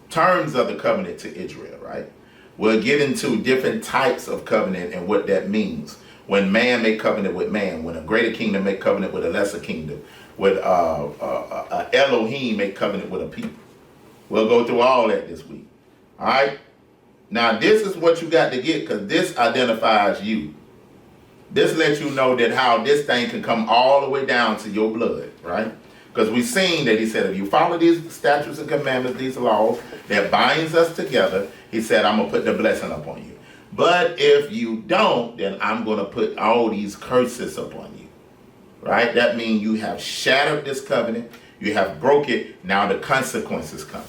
terms of the covenant to Israel, right? We'll get into different types of covenant and what that means. When man make covenant with man, when a greater kingdom make covenant with a lesser kingdom, with Elohim make covenant with a people. We'll go through all that this week. All right? Now, this is what you got to get, because this identifies you. This lets you know that how this thing can come all the way down to your blood, right? Because we've seen that he said, if you follow these statutes and commandments, these laws that binds us together, he said, I'm going to put the blessing upon you. But if you don't, then I'm going to put all these curses upon you, right? That means you have shattered this covenant. You have broke it. Now the consequences come,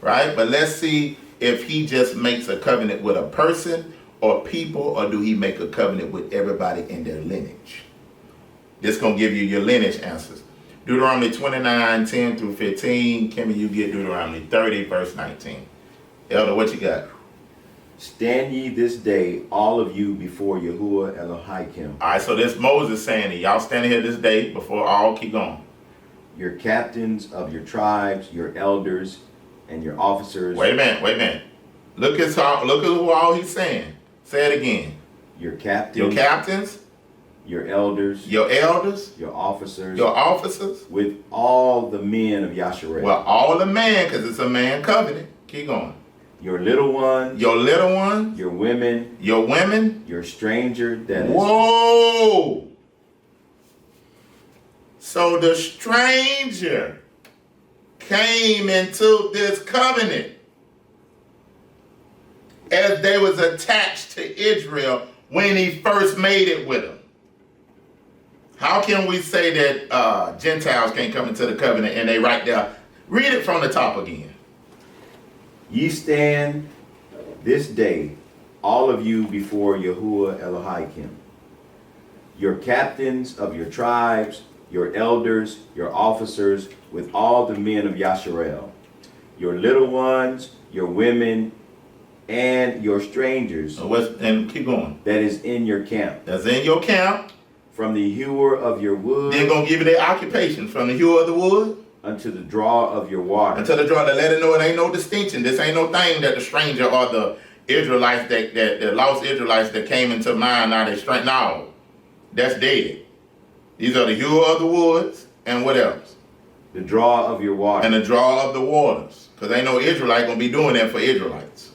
right? But let's see if he just makes a covenant with a person or people, or do he make a covenant with everybody in their lineage? This going to give you your lineage answers. Deuteronomy 29, 10 through 15. Kimmy, you get Deuteronomy 30, verse 19. Elder, what you got? Stand ye this day, all of you, before Yahuwah Elohim. All right, so this Moses saying that y'all standing here this day before all, keep going. Your captains of your tribes, your elders, and your officers. Wait a minute. Look at who all he's saying. Say it again. your captains, Your captains, your elders, your elders, your officers, your officers. with all the men of Yasharel. Well, all the man, because it's a man covenant. Keep going. Your little ones, Your little ones, your women, your women. your stranger that is Whoa! So the stranger came into this covenant as they was attached to Israel when he first made it with them. How can we say that Gentiles can't come into the covenant and they right there? Read it from the top again. Ye stand this day, all of you, before Yahuwah Elohim, your captains of your tribes, your elders, your officers, with all the men of Yasharel, your little ones, your women, and your strangers And keep going. that is in your camp. That's in your camp. From the hewer of your wood They're going to give you their occupation from the hewer of the wood unto the draw of your water. until the draw to let it know it ain't no distinction. This ain't no thing that the stranger or the Israelites that the lost Israelites that came into mind now they strength. No, that's dead. These are the hewer of the woods and what else? The draw of your water. And the draw of the waters. Because ain't no Israelite gonna be doing that for Israelites.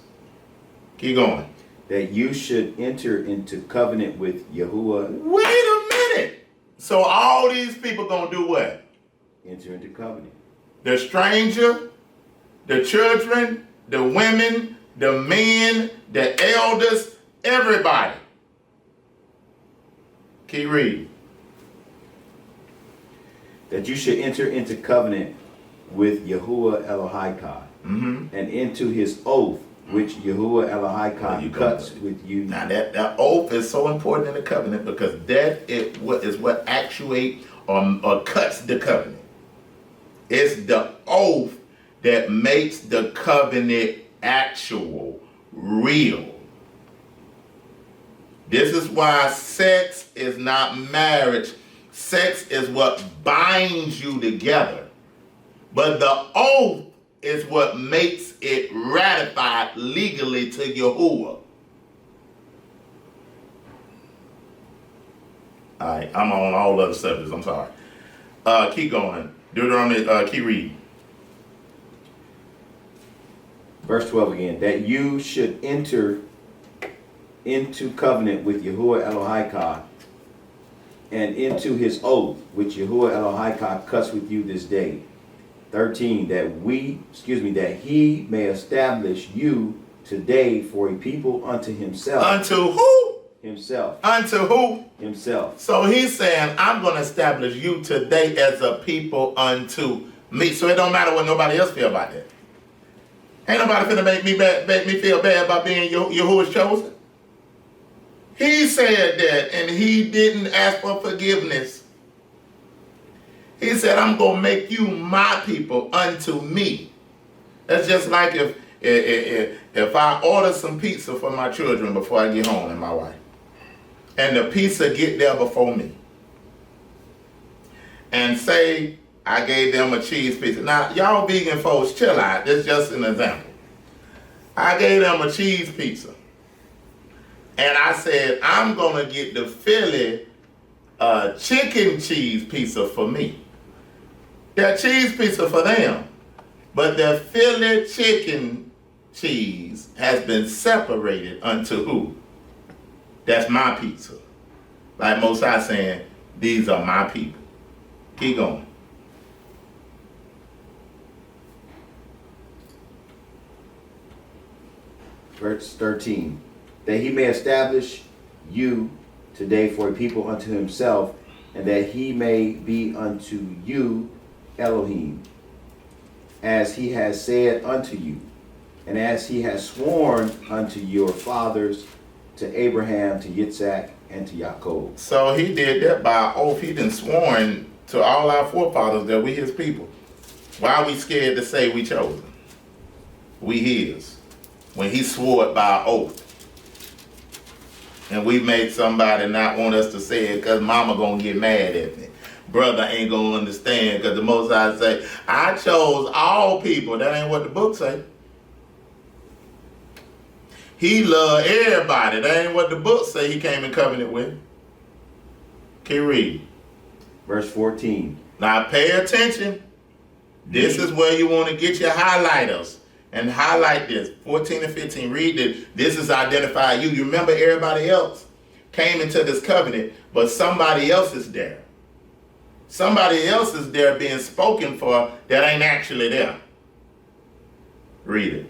Keep going. that you should enter into covenant with Yahuwah. Wait a minute. So all these people gonna do what? Enter into covenant. The stranger, the children, the women, the men, the elders, everybody. Keep reading. That you should enter into covenant with Yahuwah Elohim, and into his oath, which Yahuwah Elohim cuts with you. Now that oath is so important in the covenant because that is what actuate or cuts the covenant. It's the oath that makes the covenant actual, real. This is why sex is not marriage. Sex is what binds you together. But the oath is what makes it ratified legally to Yahuwah. All right, I'm on all other subjects. I'm sorry. Keep going. Deuteronomy, keep reading. Verse 12 again. That you should enter into covenant with Yahuwah Elohim and into his oath, which Yahuwah Elohim cuts with you this day. 13, that he may establish you today for a people unto himself. Unto who? Himself. Unto who? Himself. So he's saying, I'm going to establish you today as a people unto me. So it don't matter what nobody else feel about that. Ain't nobody finna make me feel bad about being Yahuwah's chosen. He said that, and he didn't ask for forgiveness. He said, I'm going to make you my people unto me. That's just like if I order some pizza for my children before I get home and my wife. And the pizza get there before me. And say I gave them a cheese pizza. Now, y'all vegan folks, chill out. This is just an example. I gave them a cheese pizza. And I said, I'm going to get the Philly chicken cheese pizza for me. That cheese pizza for them. But the Philly chicken cheese has been separated unto who? That's my pizza. Like Most High saying, these are my people. Keep going. Verse 13. That he may establish you today for a people unto himself, and that he may be unto you Elohim, as he has said unto you, and as he has sworn unto your fathers, to Abraham, to Yitzhak, and to Yaakov. So he did that by oath. He done sworn to all our forefathers that we his people. Why are we scared to say we chosen? We his. When he swore it by oath. And we made somebody not want us to say it because mama gonna get mad at me. Brother ain't gonna understand because the Most High say, I chose all people. That ain't what the book say. He loved everybody. That ain't what the book say he came in covenant with. Keep reading. Verse 14. Now pay attention. This is where you want to get your highlighters and highlight this. 14 and 15. Read this. This is identify you. You remember everybody else came into this covenant, but somebody else is there. Somebody else is there being spoken for that ain't actually there. Read it.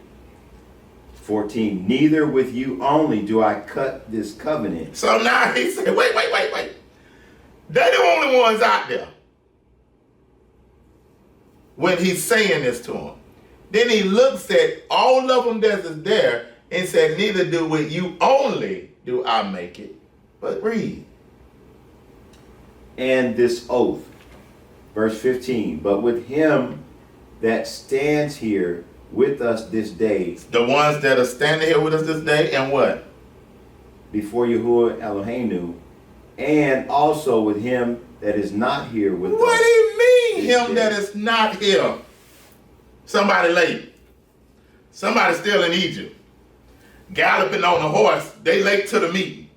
14. Neither with you only do I cut this covenant. So now he said, wait. They're the only ones out there. When he's saying this to them. Then he looks at all of them that is there and said, neither do with you only do I make it. But read. And this oath. Verse 15. But with him that stands here with us this day. The ones that are standing here with us this day and what? Before Yahuwah Eloheinu. And also with him that is not here with us. What do you mean this him day. that is not here? Somebody late. Somebody still in Egypt. Galloping on a horse. They late to the meeting.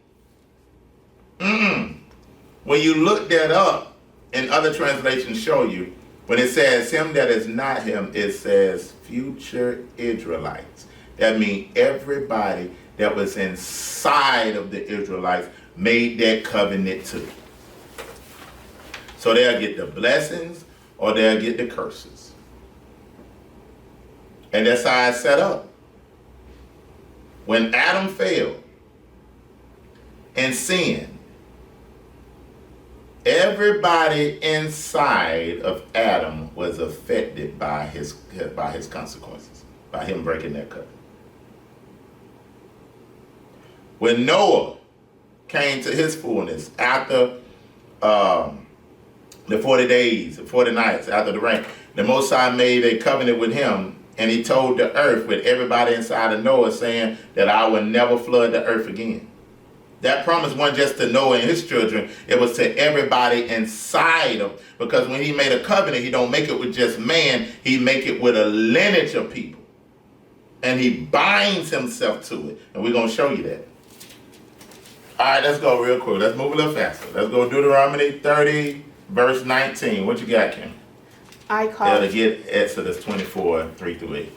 When you look that up, and other translations show you, when it says him that is not him, it says future Israelites. That means everybody that was inside of the Israelites made that covenant too. So they'll get the blessings or they'll get the curses. And that's how it's set up. When Adam fell and sinned, everybody inside of Adam was affected by his consequences, by him breaking that covenant. When Noah came to his fullness after the 40 days, the 40 nights after the rain, the Most High made a covenant with him, and he told the earth with everybody inside of Noah saying that I will never flood the earth again. That promise wasn't just to Noah and his children, it was to everybody inside of, because when he made a covenant, he don't make it with just man, he make it with a lineage of people. And he binds himself to it. And we're going to show you that. All right, let's go real quick. Let's move a little faster. Let's go Deuteronomy 30, verse 19. What you got, Kim? I call To get Exodus 24, 3 through 8.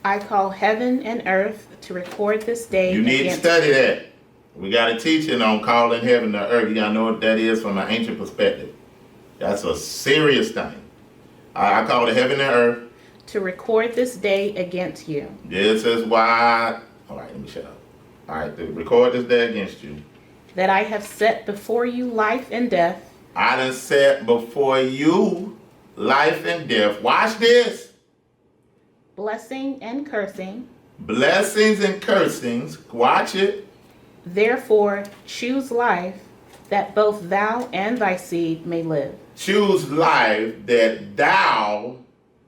I call heaven and earth to record this day. You need to against study that. We got a teaching on calling heaven and earth. You got to know what that is from an ancient perspective. That's a serious thing. I call it heaven and earth. to record this day against you. This is why. All right, let me shut up. All right, to record this day against you. That I have set before you life and death. I done set before you life and death. Watch this. Blessing and cursing. Blessings and cursings. Watch it. Therefore, choose life, that both thou and thy seed may live. Choose life that thou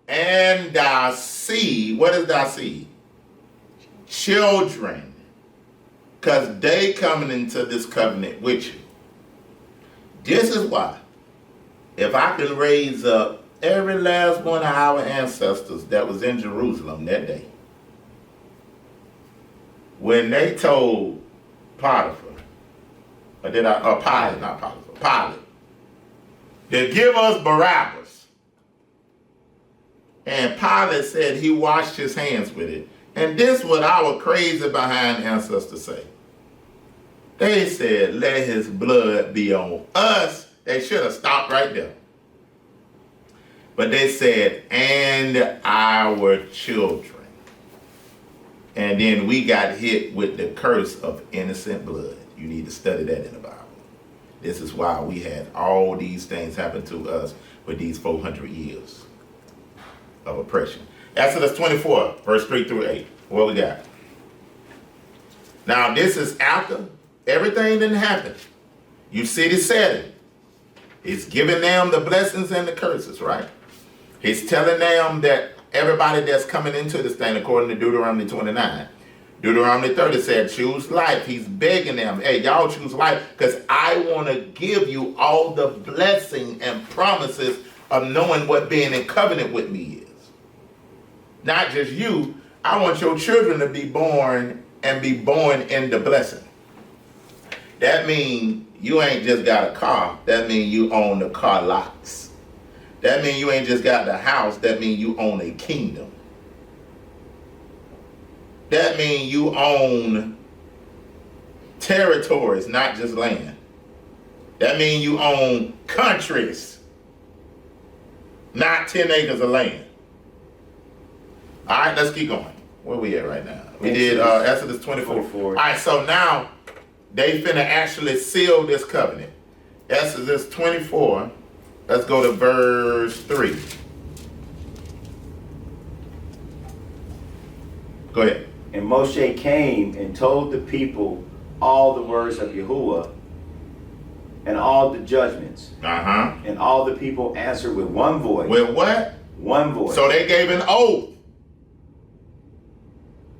and thy seed. What is thy seed? Children. Because they coming into this covenant with you. This is why. If I can raise up every last one of our ancestors that was in Jerusalem that day, when they told Potiphar, Pilate, to give us Barabbas. And Pilate said he washed his hands with it. And this is what our crazy behind ancestors say. They said, let his blood be on us. They should have stopped right there. But they said, and our children. And then we got hit with the curse of innocent blood. You need to study that in the Bible. This is why we had all these things happen to us for these 400 years of oppression. Exodus 24, verse 3 through 8. What we got? Now this is after everything didn't happen. You see the setting. He's giving them the blessings and the curses, right? He's telling them that everybody that's coming into this thing, according to Deuteronomy 29. Deuteronomy 30 said, choose life. He's begging them, hey, y'all choose life because I want to give you all the blessing and promises of knowing what being in covenant with me is. Not just you, I want your children to be born and be born in the blessing. That means you ain't just got a car. That means you own the car lots. That means you ain't just got the house. That means you own a kingdom. That means you own territories, not just land. That means you own countries, not 10 acres of land. All right, let's keep going. Where we at right now? We did Exodus 24. All right, so now they finna actually seal this covenant. Exodus 24. Let's go to verse 3. Go ahead. And Moshe came and told the people all the words of Yahuwah and all the judgments. Uh-huh. And all the people answered with one voice. With what? One voice. So they gave an oath.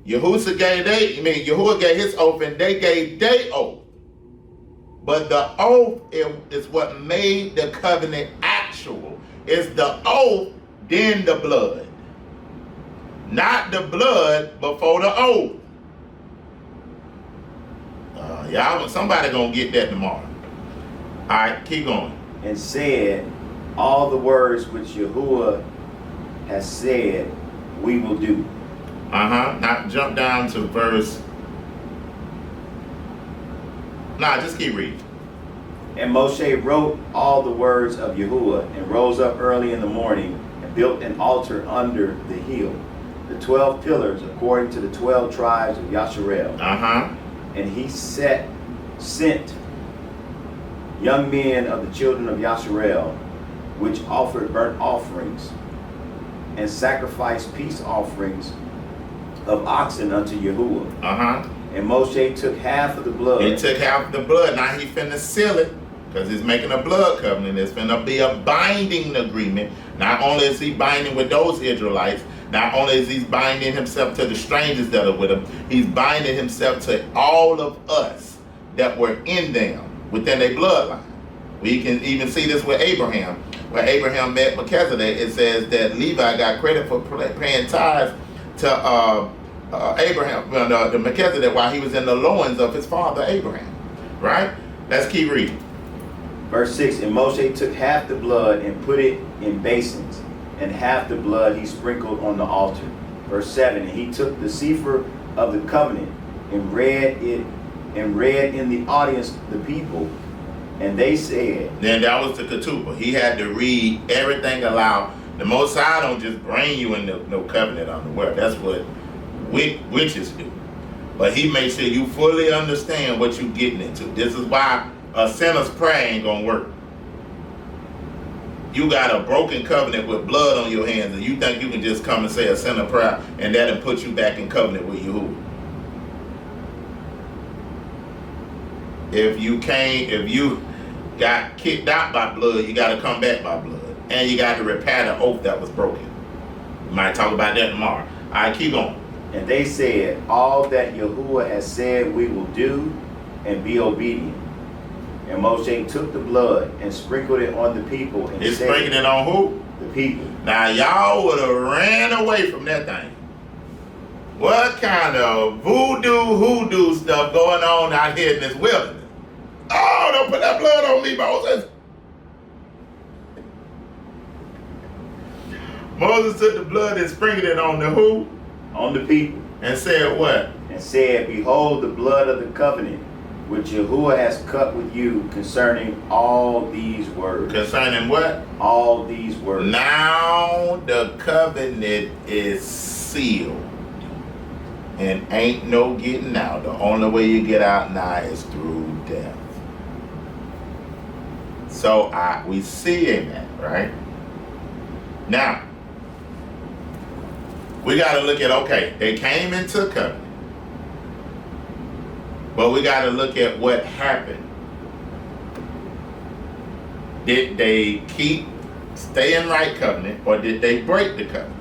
Yahuwah gave his oath and they gave their oath. But the oath is what made the covenant actual. It's the oath, then the blood. Not the blood before the oath. Y'all, somebody gonna get that tomorrow. All right, keep going. And said, all the words which Yahuwah has said, we will do. Now jump down to verse. Just keep reading. And Moshe wrote all the words of Yahuwah and rose up early in the morning and built an altar under the hill, the 12 pillars according to the 12 tribes of Yasharel. And he sent young men of the children of Yasharel, which offered burnt offerings and sacrificed peace offerings of oxen unto Yahuwah. And Moshe took half of the blood. He took half of the blood. Now he finna seal it because he's making a blood covenant. It's finna be a binding agreement. Not only is he binding with those Israelites, not only is he binding himself to the strangers that are with him, he's binding himself to all of us that were in them, within their bloodline. We can even see this with Abraham. When Abraham met Melchizedek, it says that Levi got credit for paying tithes to Abraham, the Melchizedek, while he was in the loins of his father Abraham. Right? Let's keep reading. Verse 6, and Moshe took half the blood and put it in basins, and half the blood he sprinkled on the altar. Verse 7, and he took the sefer of the covenant and read in the audience the people, and they said. Then that was the ketubah. He had to read everything aloud. The Most High don't just bring you in no covenant unaware. That's what witches do. But he makes sure you fully understand what you're getting into. This is why a sinner's prayer ain't gonna work. You got a broken covenant with blood on your hands, and you think you can just come and say a sinner prayer and that'll put you back in covenant with Yahuwah. If you got kicked out by blood, you got to come back by blood. And you got to repair the oath that was broken. We might talk about that tomorrow. All right, keep going. And they said, all that Yahuwah has said we will do, and be obedient. And Moshe took the blood and sprinkled it on the people. And He's sprinkling it on who? The people. Now y'all would have ran away from that thing. What kind of hoodoo stuff going on out here in this wilderness? Oh, don't put that blood on me, Moses. Moses took the blood and sprinkled it on the who? On the people. And said what? And said, behold the blood of the covenant, which Yahuwah has cut with you concerning all these words. Concerning what? All these words. Now the covenant is sealed. And ain't no getting out. The only way you get out now is through death. So we see in that, right? Now, we got to look at, okay, they came into covenant. But we got to look at what happened. Did they stay in right covenant, or did they break the covenant?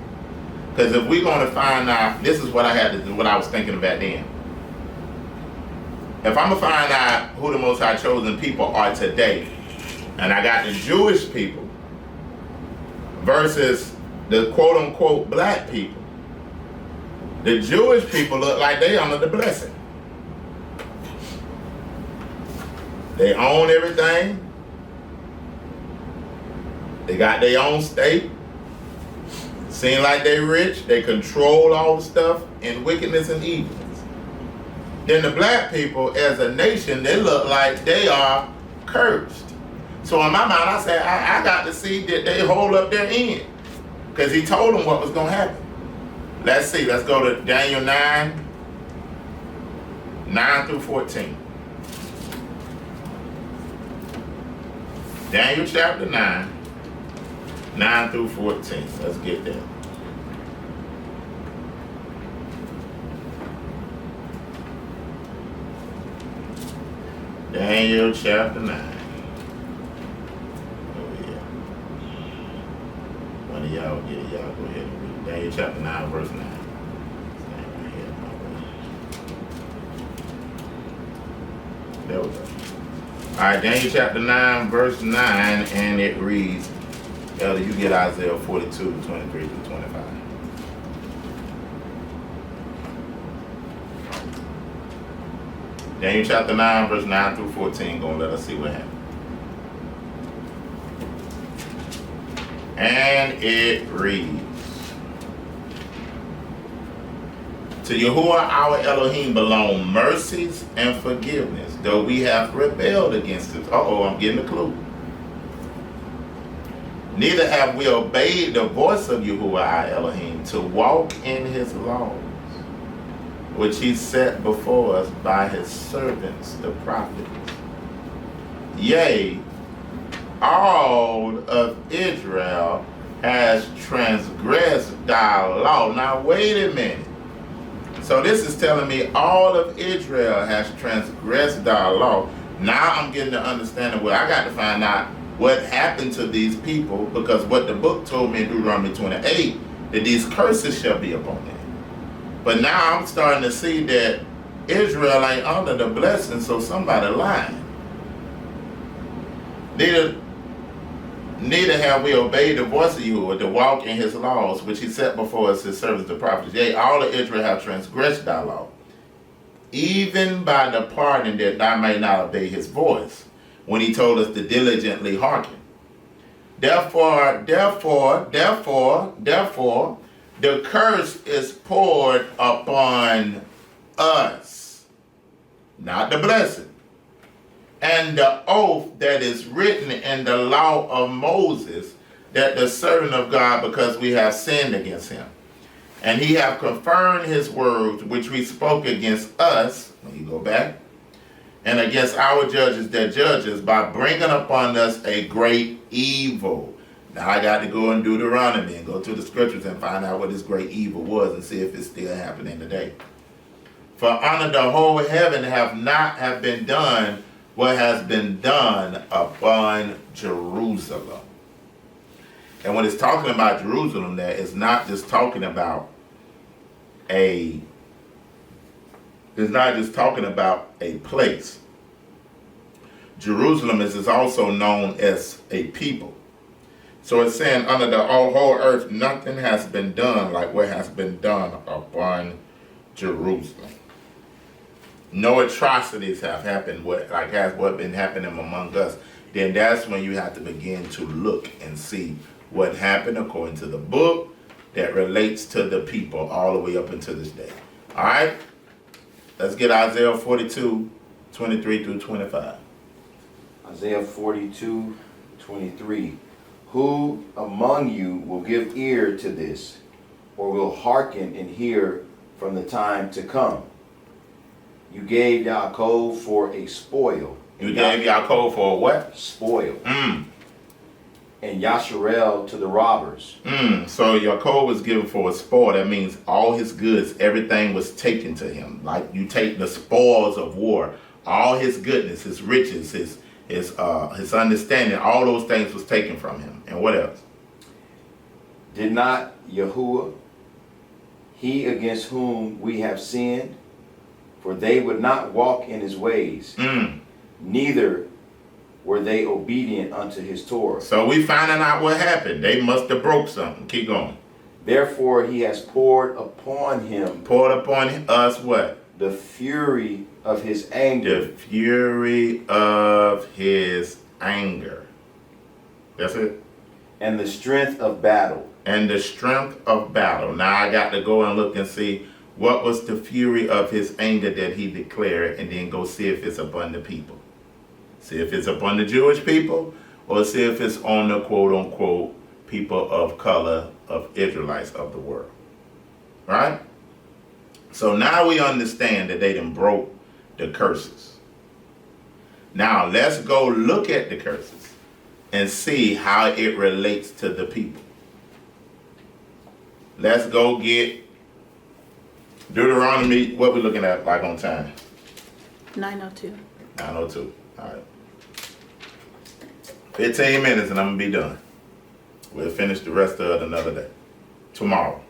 Because if we're going to find out, this is what I had to do, what I was thinking about then. If I'm going to find out who the Most High chosen people are today, and I got the Jewish people versus the quote-unquote black people, The Jewish people look like they under the blessing. They own everything. They got their own state. Seem like they rich. They control all the stuff in wickedness and evilness. Then the black people, as a nation, they look like they are cursed. So in my mind, I said, I got to see that they hold up their end. Because he told them what was going to happen. Let's see. Let's go to Daniel 9 through 14. Daniel chapter 9 through 14. Let's get there. Daniel chapter 9. Oh yeah. One of y'all get it. Y'all go ahead and read it. Daniel chapter 9, verse 9. Stand right here, my way. There we go. Alright, Daniel chapter 9, verse 9, and it reads, Elder, you get Isaiah 42, 23 through 25. Daniel chapter 9, verse 9 through 14, gonna let us see what happens. And it reads, to Yahuwah our Elohim belong mercies and forgiveness, though we have rebelled against it. Uh-oh, I'm getting a clue. Neither have we obeyed the voice of Yahuwah our Elohim to walk in his laws, which he set before us by his servants, the prophets. Yea, all of Israel has transgressed thy law. Now wait a minute. So this is telling me all of Israel has transgressed thy law. Now I'm getting the understanding where I got to find out what happened to these people, because what the book told me in Deuteronomy 28, that these curses shall be upon them. But now I'm starting to see that Israel ain't under the blessing, so somebody lying. Neither have we obeyed the voice of Yahuwah to walk in his laws, which he set before us, his servants, the prophets. Yea, all of Israel have transgressed thy law, even by departing that thou may not obey his voice, when he told us to diligently hearken. Therefore, the curse is poured upon us, not the blessing. And the oath that is written in the law of Moses, that the servant of God, because we have sinned against him. And he have confirmed his words, which we spoke against us, when you go back, and against our judges that judge us, by bringing upon us a great evil. Now I got to go in Deuteronomy and go to the scriptures and find out what this great evil was and see if it's still happening today. For under the whole heaven have been done what has been done upon Jerusalem. And when it's talking about Jerusalem there, it's not just talking about a place. Jerusalem is also known as a people. So it's saying under the whole earth, nothing has been done like what has been done upon Jerusalem. No atrocities have happened what been happening among us. Then that's when you have to begin to look and see what happened according to the book that relates to the people all the way up until this day. All right? Let's get Isaiah 42, 23 through 25. Isaiah 42, 23. Who among you will give ear to this, or will hearken and hear from the time to come? You gave Yaakov for a spoil. You gave Yaakov for a what? Spoil. And Yasharel to the robbers. So Yaakov was given for a spoil. That means all his goods, everything was taken to him. Like you take the spoils of war, all his goodness, his riches, his understanding, all those things was taken from him. And what else? Did not Yahuwah, he against whom we have sinned, for they would not walk in his ways, neither were they obedient unto his Torah. So we finding out what happened. They must have broke something. Keep going. Therefore he has poured upon him Poured upon us what? the fury of his anger. The fury of his anger. That's it. And the strength of battle. And the strength of battle. Now I got to go and look and see what was the fury of his anger that he declared, and then go see if it's upon the people. See if it's upon the Jewish people, or see if it's on the quote unquote people of color, of Israelites of the world. Right? So now we understand that they done broke the curses. Now let's go look at the curses and see how it relates to the people. Let's go get Deuteronomy. What we looking at like on time? 9:02. 9:02. All right. 15 minutes and I'm going to be done. We'll finish the rest of it another day. Tomorrow.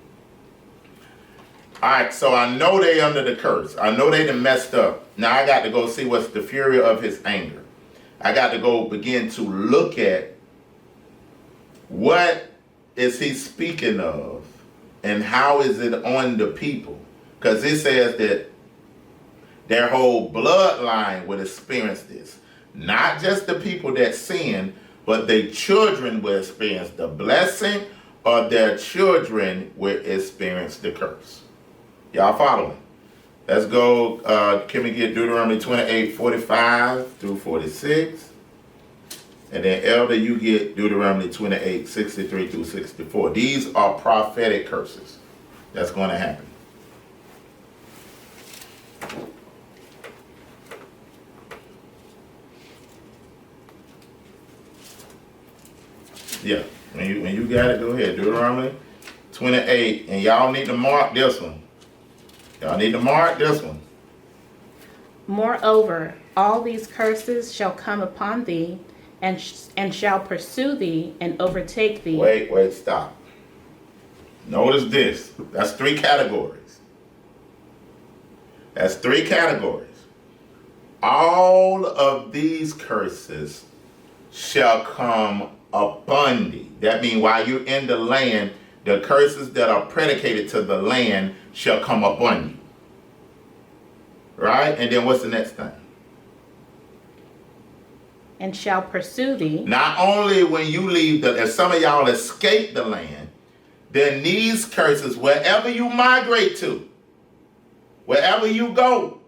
All right, so I know they under the curse. I know they done messed up. Now I got to go see what's the fury of his anger. I got to go begin to look at what is he speaking of and how is it on the people. Because it says that their whole bloodline would experience this. Not just the people that sin, but their children will experience the blessing, or their children will experience the curse. Y'all following? Let's go. Can we get Deuteronomy 28:45 through 46? And then Elder, you get Deuteronomy 28:63 through 64. These are prophetic curses that's going to happen. Yeah, when you got it, go ahead. Deuteronomy 28, and y'all need to mark this one. Y'all need to mark this one. Moreover, all these curses shall come upon thee, and shall pursue thee and overtake thee. Wait, stop. Notice this. That's 3 categories. That's 3 categories. All of these curses shall come upon thee. That means while you're in the land, the curses that are predicated to the land shall come upon you. Right? And then what's the next thing? And shall pursue thee. Not only when you leave, as some of y'all escape the land, then these curses, wherever you migrate to, wherever you go,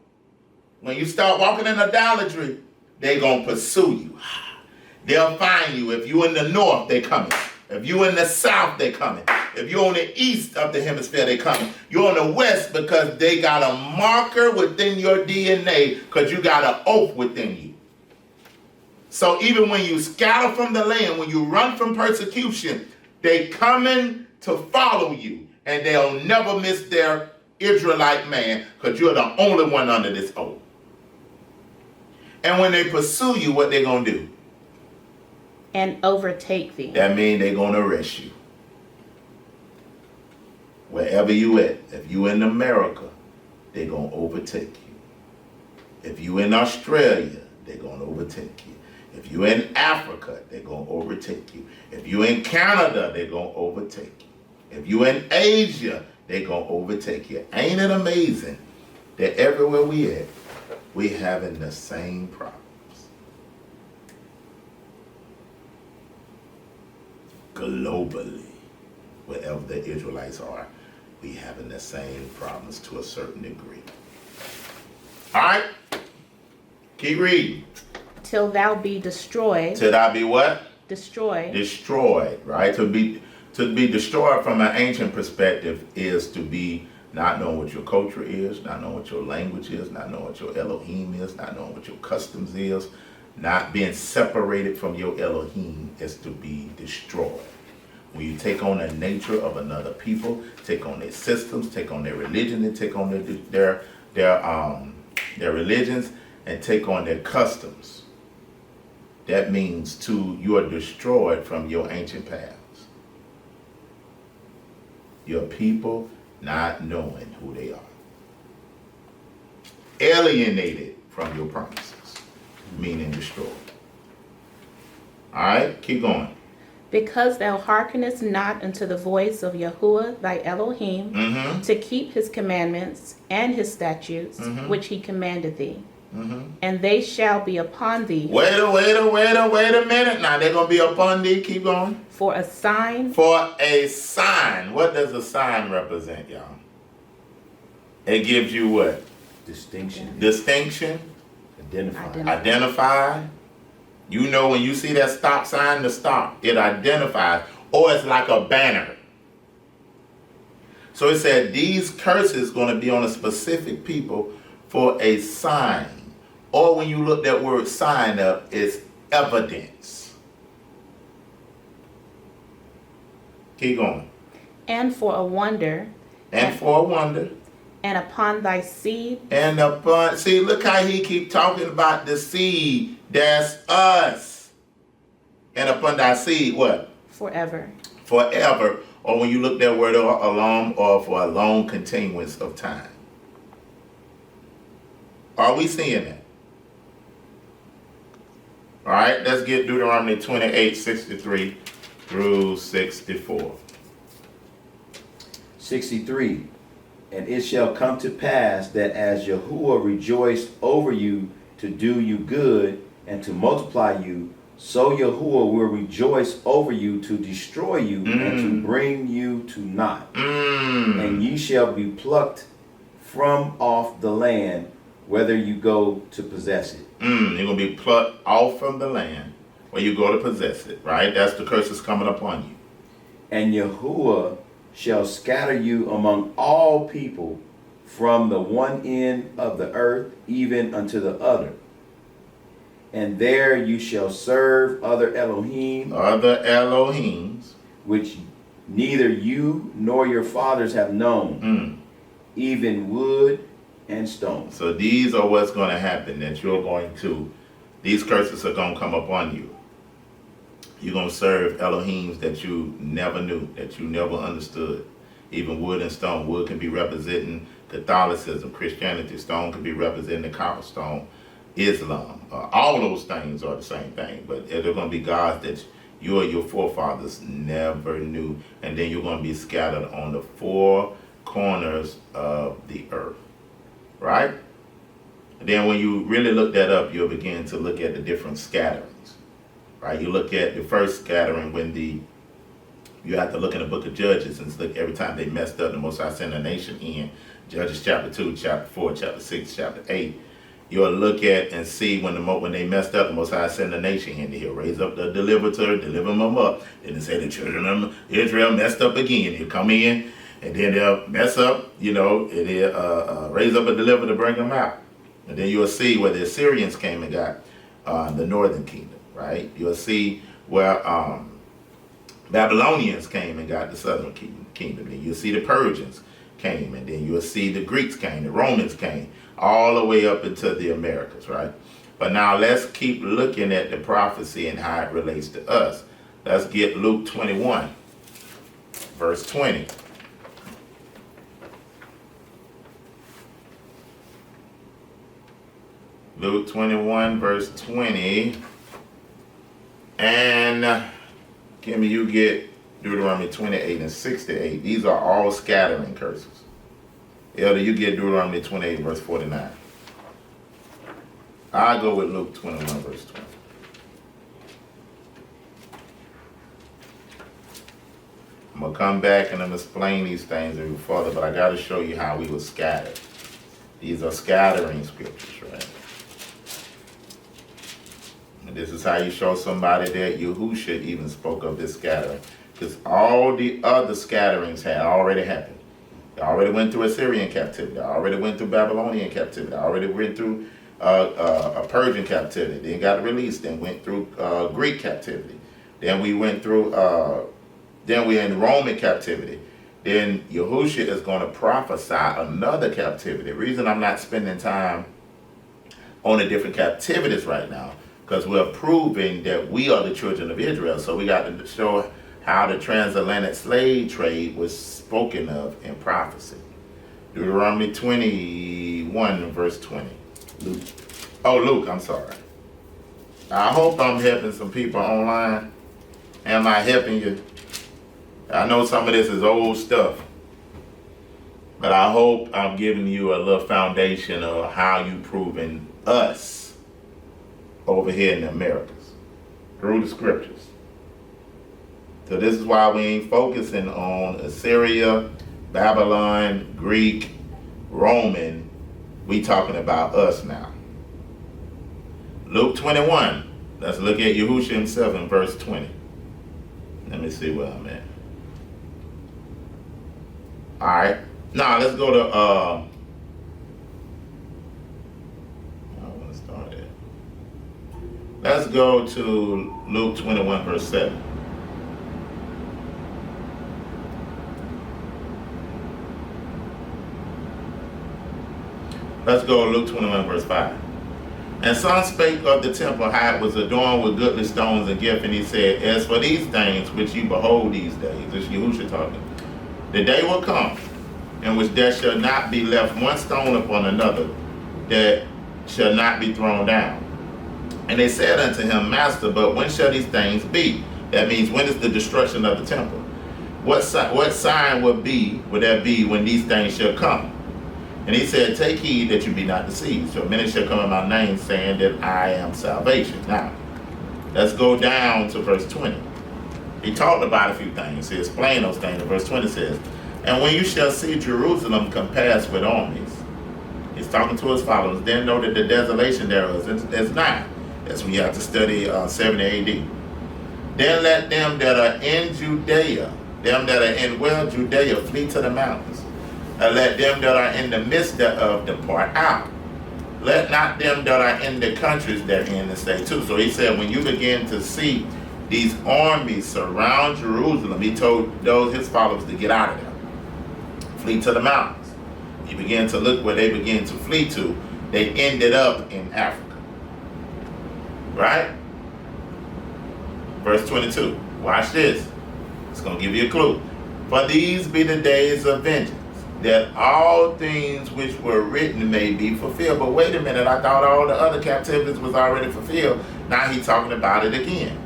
when you start walking in idolatry, they're going to pursue you. They'll find you. If you're in the north, they coming. If you're in the south, they coming. If you're on the east of the hemisphere, they coming. You're on the west because they got a marker within your DNA because you got an oath within you. So even when you scatter from the land, when you run from persecution, they coming to follow you. And they'll never miss their Israelite man because you're the only one under this oath. And when they pursue you, what they going to do? And overtake thee. That means they're going to arrest you. Wherever you at. If you in America, they're going to overtake you. If you in Australia, they're going to overtake you. If you in Africa, they're going to overtake you. If you in Canada, they're going to overtake you. If you in Asia, they're going to overtake you. Ain't it amazing that everywhere we at, we having the same problem? Globally, wherever the Israelites are, we having the same problems to a certain degree. All right, keep reading. Till thou be destroyed. Till thou be what? Destroyed. Destroyed, right? To be destroyed from an ancient perspective is to be not knowing what your culture is, not knowing what your language is, not knowing what your Elohim is, not knowing what your customs is. Not being separated from your Elohim is to be destroyed. When you take on the nature of another people, take on their systems, take on their religion, and take on their religions, and take on their customs, that means you are destroyed from your ancient paths. Your people not knowing who they are. Alienated from your promises. Meaning destroyed. All right, keep going. Because thou hearkenest not unto the voice of Yahuwah thy Elohim, Mm-hmm. to keep his commandments and his statutes, Mhm. which he commanded thee. Mm-hmm. And they shall be upon thee Wait a minute. Now they're gonna be upon thee. Keep going. for a sign For a sign. What does a sign represent, y'all? It gives you what? Distinction. Distinction. Identify. Identify. You know when you see that stop sign to stop, it identifies. Or it's like a banner. So it said these curses going to be on a specific people for a sign. Or when you look that word sign up, it's evidence. Keep going. and for a wonder, And for a wonder. and upon thy seed And upon, see, look how he keep talking about the seed. That's us. And upon thy seed, what? forever. Forever. Or when you look that word along, or for a long continuance of time. Are we seeing that? All right, let's get Deuteronomy 28:63 through 64. 63. And it shall come to pass that as Yahuwah rejoiced over you to do you good and to multiply you, so Yahuwah will rejoice over you to destroy you and to bring you to naught. And ye shall be plucked from off the land, whether you go to possess it. You're going to be plucked off from the land where you go to possess it, right? That's the curses coming upon you. And Yahuwah shall scatter you among all people from the one end of the earth even unto the other. And there you shall serve other Elohim, Other Elohims. which neither you nor your fathers have known, even wood and stone. So these are what's going to happen, that you're going to, these curses are going to come upon you. You're going to serve Elohims that you never knew, that you never understood. Even wood and stone. Wood can be representing Catholicism, Christianity. Stone can be representing the copper stone, Islam. All those things are the same thing, but they're going to be gods that you or your forefathers never knew. And then you're going to be scattered on the four corners of the earth. Right? And then when you really look that up, you'll begin to look at the different scatterings. Right? You look at the first scattering when you have to look in the book of Judges and look every time they messed up, the Most High sent a nation in. Judges chapter 2, chapter 4, chapter 6, chapter 8. You'll look at and see when they messed up, the Most High sent a nation in. He'll raise up the deliverer, deliver them up. Then they say the children of Israel messed up again. He'll come in and then they'll mess up, and they'll raise up a deliverer to bring them out. And then you'll see where the Assyrians came and got the northern kingdom. Right? You'll see where Babylonians came and got the southern kingdom. Then you'll see the Persians came, and then you'll see the Greeks came, the Romans came, all the way up into the Americas, right? But now let's keep looking at the prophecy and how it relates to us. Let's get Luke 21, verse 20. Luke 21, verse 20. And Kimmy, you get Deuteronomy 28 and 68. These are all scattering curses. Elder, you get Deuteronomy 28, verse 49. I'll go with Luke 21, verse 20. I'm going to come back and I'm going to explain these things a little further, but I got to show you how we were scattered. These are scattering scriptures, right? And this is how you show somebody that Yahusha even spoke of this scattering. Because all the other scatterings had already happened. They already went through Assyrian captivity. They already went through Babylonian captivity. They already went through a Persian captivity. Then got released. Then went through Greek captivity. Then we went through, then we're in Roman captivity. Then Yahusha is going to prophesy another captivity. The reason I'm not spending time on the different captivities right now, because we're proving that we are the children of Israel. So we got to show how the transatlantic slave trade was spoken of in prophecy. Deuteronomy 21, verse 20. Luke, I'm sorry. I hope I'm helping some people online. Am I helping you? I know some of this is old stuff, but I hope I'm giving you a little foundation of how you proving us over here in the Americas through the scriptures. So this is why we ain't focusing on Assyria, Babylon, Greek, Roman. We talking about us now. Luke 21. Let's look at Yahushua himself in verse 20. Let me see where I'm at. Alright. Now let's go to I want to start it. Let's go to Luke 21 verse 7. Let's go to Luke 21 verse 5. And some spake of the temple how it was adorned with goodly stones and gift, and he said, as for these things which you behold these days, this is Yahushua talking, the day will come in which there shall not be left one stone upon another that shall not be thrown down. And they said unto him, Master, but when shall these things be? That means, when is the destruction of the temple? What sign would there be when these things shall come? And he said, take heed that you be not deceived. So many shall come in my name, saying that I am salvation. Now, let's go down to verse 20. He talked about a few things. He explained those things. And verse 20 says, and when you shall see Jerusalem compassed with armies, he's talking to his followers, then know that the desolation thereof is nigh. That's when you have to study 70 AD. Then let them that are in Judea, them that are in Judea, flee to the mountains. And let them that are in the midst thereof depart out. Let not them that are in the countries therein and stay too. So he said, when you begin to see these armies surround Jerusalem, he told his followers to get out of there. Flee to the mountains. You begin to look where they begin to flee to. They ended up in Africa. Right? Verse 22. Watch this. It's going to give you a clue. For these be the days of vengeance, that all things which were written may be fulfilled. But wait a minute, I thought all the other captivities was already fulfilled. Now he's talking about it again.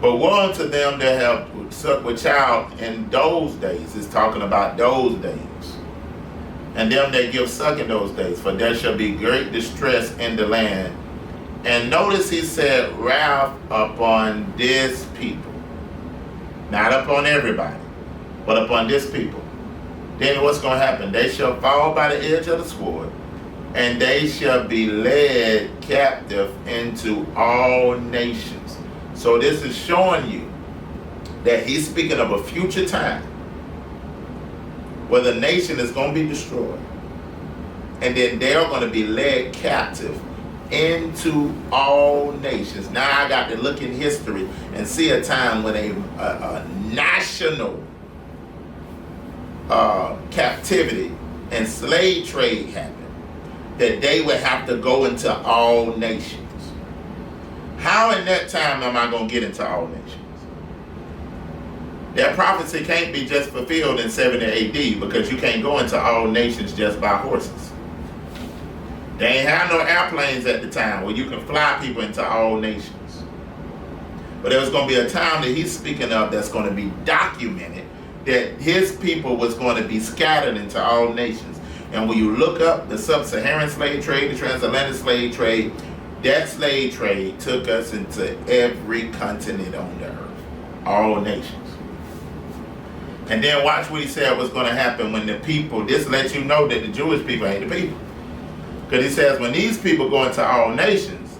But woe unto them that have sucked with child in those days. It's talking about those days. And them that give suck in those days. For there shall be great distress in the land. And notice he said, wrath upon this people. Not upon everybody, but upon this people. Then what's going to happen? They shall fall by the edge of the sword, and they shall be led captive into all nations. So this is showing you that he's speaking of a future time where the nation is going to be destroyed, and then they're going to be led captive into all nations. Now I got to look in history and see a time when a national captivity and slave trade happened, that they would have to go into all nations. How in that time am I going to get into all nations? That prophecy can't be just fulfilled in 70 AD, because you can't go into all nations just by horses. They ain't have no airplanes at the time where you can fly people into all nations. But there was going to be a time that he's speaking of that's going to be documented, that his people was going to be scattered into all nations. And when you look up the sub-Saharan slave trade, the transatlantic slave trade, that slave trade took us into every continent on the earth, all nations. And then watch what he said was going to happen when the people, this lets you know that the Jewish people ain't the people. Because he says, when these people go into all nations,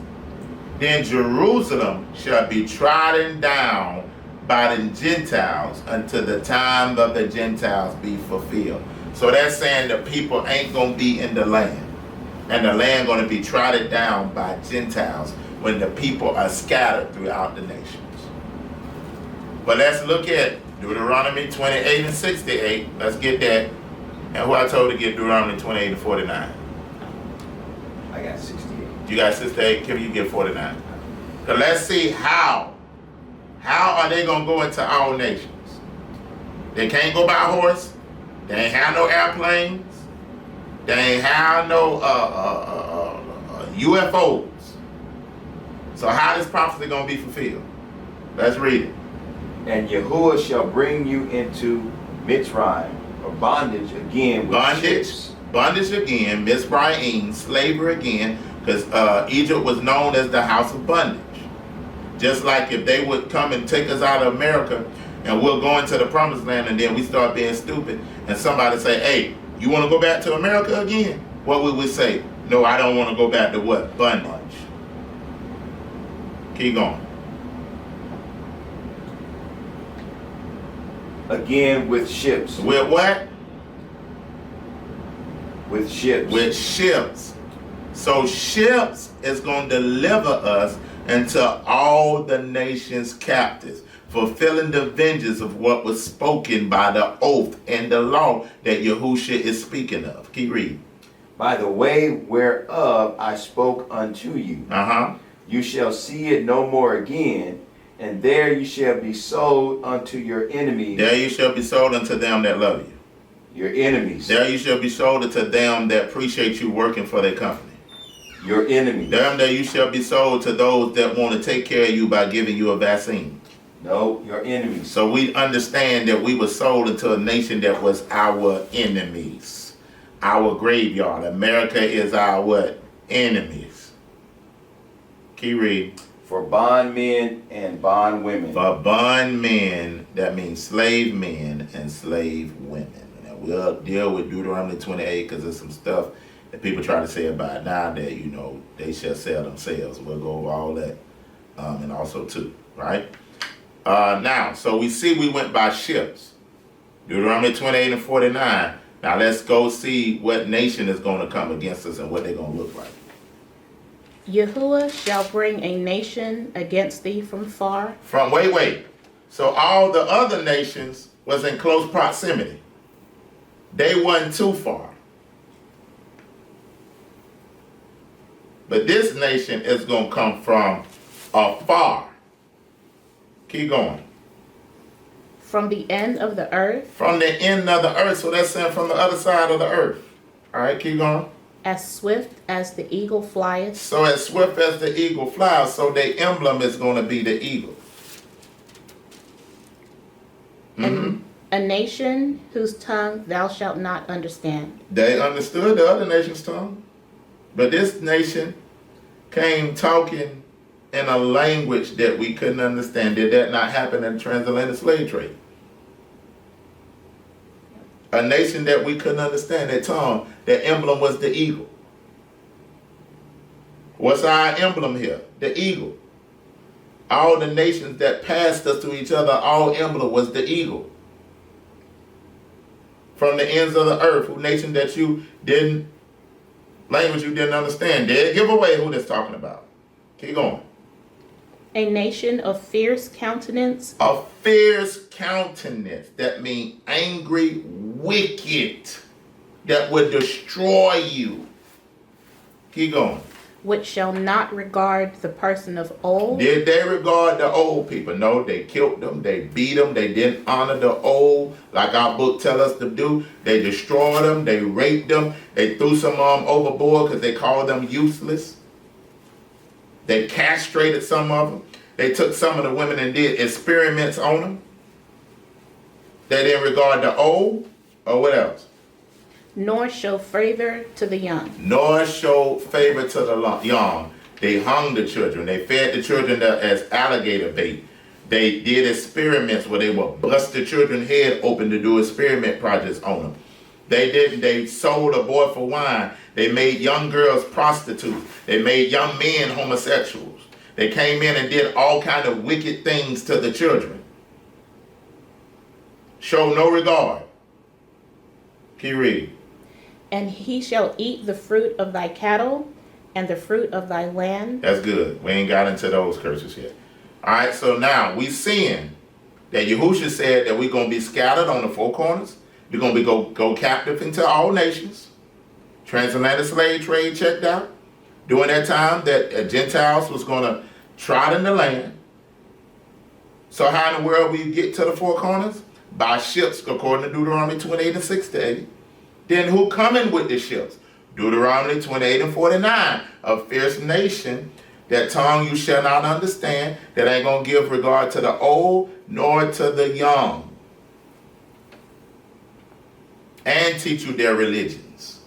then Jerusalem shall be trodden down by the Gentiles until the time of the Gentiles be fulfilled. So that's saying the people ain't going to be in the land. And the land going to be trodden down by Gentiles when the people are scattered throughout the nations. But let's look at Deuteronomy 28 and 68. Let's get that. And who I told to get Deuteronomy 28 and 49. I got 68. You got 68, Kim, you get 49. So let's see how are they going to go into all nations? They can't go by horse. They ain't have no airplanes. They ain't have no UFOs. So how is prophecy going to be fulfilled? Let's read it. And Yahuwah shall bring you into Mitzrayim, or bondage again with ships. Bondage again, Mizraim, slavery again, because Egypt was known as the house of bondage. Just like if they would come and take us out of America and we'll go into the promised land and then we start being stupid and somebody say, hey, you want to go back to America again? What would we say? No, I don't want to go back to what? Bondage. Keep going. Again with ships. With what? With ships. With ships. So ships is going to deliver us into all the nations' captives, fulfilling the vengeance of what was spoken by the oath and the law that Yahushua is speaking of. Keep reading. By the way whereof I spoke unto you. You shall see it no more again, and there you shall be sold unto your enemies. There you shall be sold unto them that love you. Your enemies. There you shall be sold unto them that appreciate you working for their company. Your enemies. Them that you shall be sold to those that want to take care of you by giving you a vaccine. No, your enemies. So we understand that we were sold into a nation that was our enemies. Our graveyard. America is our what? Enemies. Keep reading. For bondmen and bondwomen. For bondmen, that means slave men and slave women. Now we'll deal with Deuteronomy 28 because there's some stuff that people try to say about it now that, you know, they shall sell themselves. We'll go over all that and also too, right? Now, so we see we went by ships. Deuteronomy 28 and 49. Now let's go see what nation is going to come against us and what they're going to look like. Yahuwah shall bring a nation against thee from far. Wait. So all the other nations was in close proximity. They wasn't too far. But this nation is going to come from afar. Keep going. From the end of the earth. From the end of the earth. So that's saying from the other side of the earth. All right, keep going. As swift as the eagle flieth. So as swift as the eagle flies, so their emblem is going to be the eagle. And a nation whose tongue thou shalt not understand. They understood the other nation's tongue. But this nation came talking in a language that we couldn't understand. Did that not happen in the transatlantic slave trade? A nation that we couldn't understand their tongue, their emblem was the eagle. What's our emblem here? The eagle. All the nations that passed us to each other, our emblem was the eagle. From the ends of the earth, who nation that you didn't, language you didn't understand. They give away who that's talking about. Keep going. A nation of fierce countenance. A fierce countenance. That means angry, wicked. That would destroy you. Keep going. Which shall not regard the person of old. Did they regard the old people? No, they killed them. They beat them. They didn't honor the old like our book tell us to do. They destroyed them. They raped them. They threw some of them overboard because they called them useless. They castrated some of them. They took some of the women and did experiments on them. They didn't regard the old or what else? Nor show favor to the young. Nor show favor to the young. They hung the children. They fed the children as alligator bait. They did experiments where they would bust the children's head open to do experiment projects on them. They sold a boy for wine. They made young girls prostitutes. They made young men homosexuals. They came in and did all kind of wicked things to the children. Show no regard. Keep reading. And he shall eat the fruit of thy cattle and the fruit of thy land. That's good. We ain't got into those curses yet. All right, so now we seeing that Yahushua said that we're going to be scattered on the four corners. We're going to be go captive into all nations. Transatlantic slave trade checked out. During that time that Gentiles was going to trot in the land. So how in the world we get to the four corners? By ships, according to Deuteronomy 28 and 6 to 80. Then who coming with the ships? Deuteronomy 28 and 49. A fierce nation That tongue you shall not understand, that ain't gonna give regard to the old nor to the young. And teach you their religions,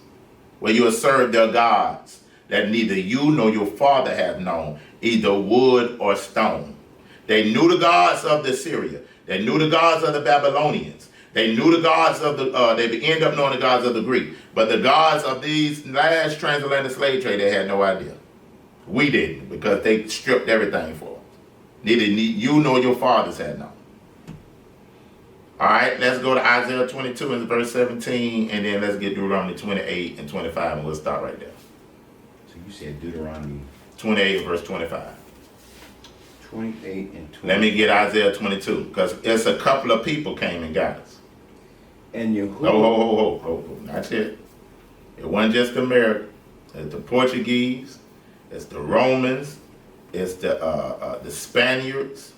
where you will serve their gods, that neither you nor your father have known, either wood or stone. They knew the gods of the Assyria. They knew the gods of the Babylonians. They knew the gods of the, they end up knowing the gods of the Greek. But the gods of these last transatlantic slave trade, they had no idea. We didn't, because they stripped everything for us. Neither you nor your fathers had known. All right, let's go to Isaiah 22 and verse 17, and then let's get Deuteronomy 28 and 25, and we'll start right there. So you said Deuteronomy 28 and verse 25. 28 and 20. Let me get Isaiah 22, because it's a couple of people came and got us. And Yahuwah. Oh, that's it. It wasn't just America. It's the Portuguese, it's the Romans, it's the Spaniards.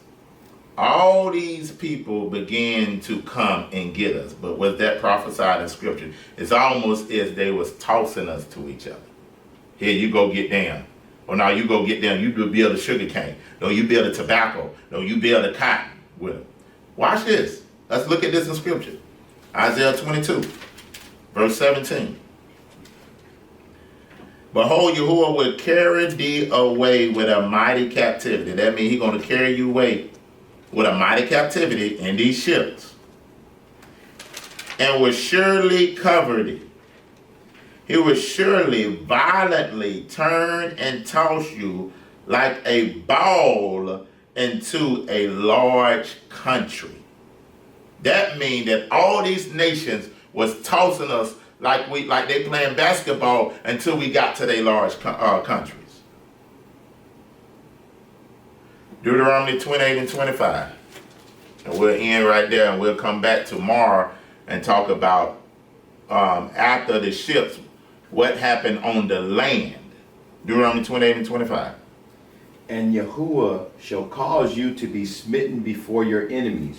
All these people began to come and get us. But was that prophesied in scripture? It's almost as they was tossing us to each other. Here, you go get them. Or now you go get them. You build a sugar cane. No, you build a tobacco. No, you build a cotton with them. Watch this. Let's look at this in scripture. Isaiah 22, verse 17. Behold, Yahuwah will carry thee away with a mighty captivity. That means he's going to carry you away with a mighty captivity in these ships, and will surely cover thee. He will surely violently turn and toss you like a ball into a large country. That means that all these nations was tossing us like they playing basketball until we got to their large countries. Deuteronomy 28 and 25. And we'll end right there, and we'll come back tomorrow and talk about after the ships, what happened on the land. Deuteronomy 28 and 25. And Yahuwah shall cause you to be smitten before your enemies.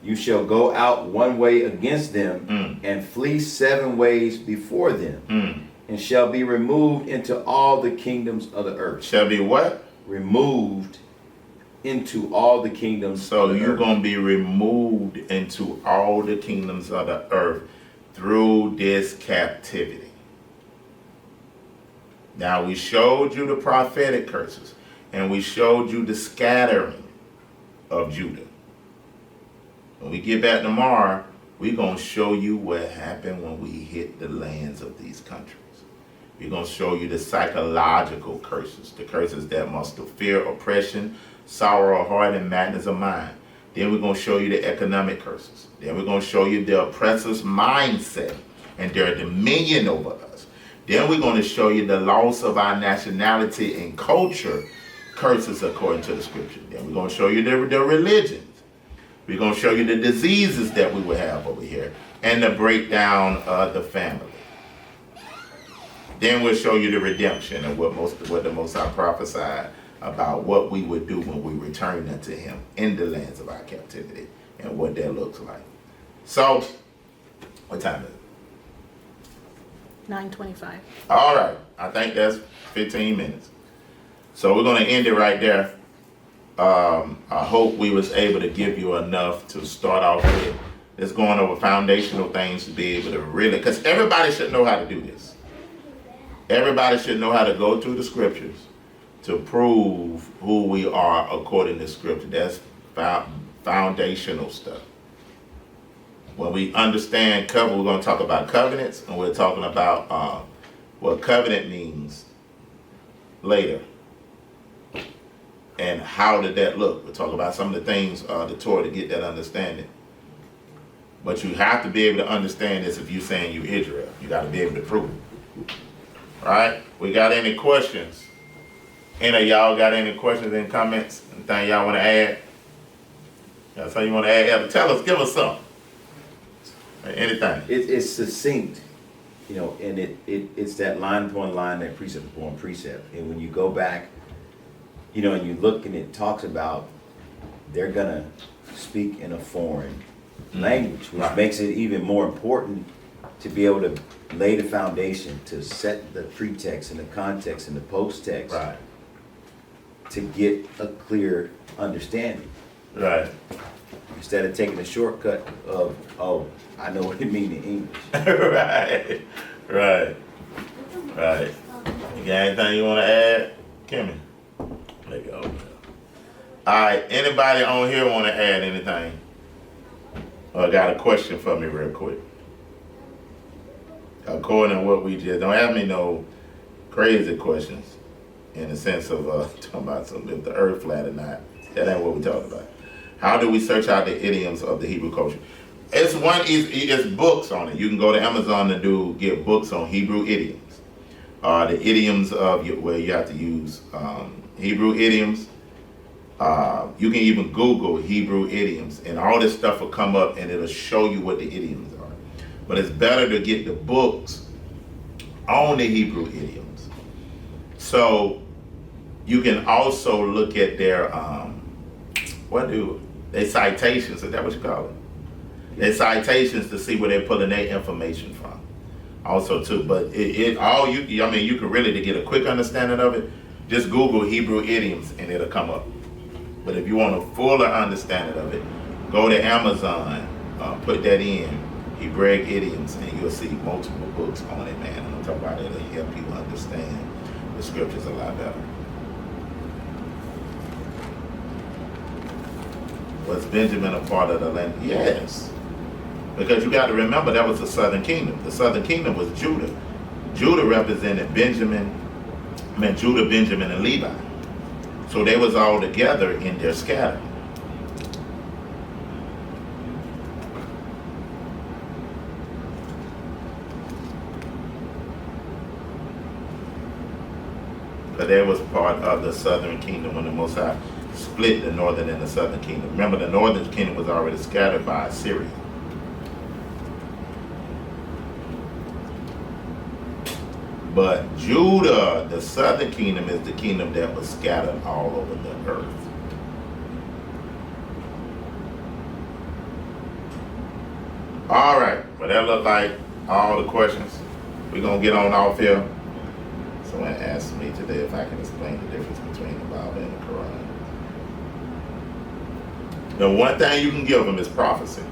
You shall go out one way against them, and flee 7 ways before them, and shall be removed into all the kingdoms of the earth. Shall be what? Removed into all the kingdoms of the earth. So you're going to be removed into all the kingdoms of the earth through this captivity. Now we showed you the prophetic curses, and we showed you the scattering of Judah. When we get back tomorrow, we're going to show you what happened when we hit the lands of these countries. We're going to show you the psychological curses, the curses that must of fear, oppression, sorrow of heart, and madness of mind. Then we're going to show you the economic curses. Then we're going to show you the oppressor's mindset and their dominion over us. Then we're going to show you the loss of our nationality and culture curses according to the scripture. Then we're going to show you the religions. We're going to show you the diseases that we will have over here and the breakdown of the family. Then we'll show you the redemption and what the Most High prophesied about what we would do when we return unto him in the lands of our captivity and what that looks like. So, what time is it? 9:25. All right. I think that's 15 minutes. So we're going to end it right there. I hope we was able to give you enough to start off with. It's going over foundational things to be able to really, because everybody should know how to do this. Everybody should know how to go through the scriptures to prove who we are according to scripture. That's foundational stuff. When we understand covenant, we're going to talk about covenants, and we're talking about what covenant means later. And how did that look? We'll talk about some of the things, the Torah, to get that understanding. But you have to be able to understand this if you're saying you're Israel. You got to be able to prove it. All right? We got any questions? Any of y'all got any questions and comments? Anything y'all want to add? Got something you want to add? Tell us, give us something. Anything. It's succinct, and it's that line upon line, that precept upon precept. And when you go back, and you look and it talks about they're going to speak in a foreign language, which makes it even more important to be able to lay the foundation, to set the pretext and the context and the post-text. Right. to get a clear understanding. Right. Instead of taking a shortcut of, oh, I know what it means in English. Right. Right. Right. You got anything you want to add, Kimmy? There you go. All right. Anybody on here want to add anything? Or got a question for me real quick? According to what we just, don't have me no crazy questions in the sense of talking about some, if the earth flat or not. That ain't what we talking about. How do we search out the idioms of the Hebrew culture? It's books on it. You can go to Amazon to get books on Hebrew idioms. The idioms of where you have to use Hebrew idioms. You can even Google Hebrew idioms, and all this stuff will come up, and it'll show you what the idioms are. But it's better to get the books on the Hebrew idioms. So you can also look at their their citations. Is that what you call it? Their citations to see where they're pulling their information from. Also too, but you can really, to get a quick understanding of it, just Google Hebrew idioms and it'll come up. But if you want a fuller understanding of it, go to Amazon, put that in, Hebraic idioms, and you'll see multiple books on it, man. I'm talking about it'll help you understand the scriptures a lot better. Was Benjamin a part of the land? Yes. Because you got to remember that was the southern kingdom. The southern kingdom was Judah. Judah represented Judah, Benjamin, and Levi. So they was all together in their scattering. But they was part of the southern kingdom when the Most High split the northern and the southern kingdom. Remember, the northern kingdom was already scattered by Assyria. But Judah, the southern kingdom, is the kingdom that was scattered all over the earth. All right, well that looked like all the questions. We're gonna get on off here. Someone asked me today if I can explain the difference between the Bible and the Quran. The one thing you can give them is prophecy.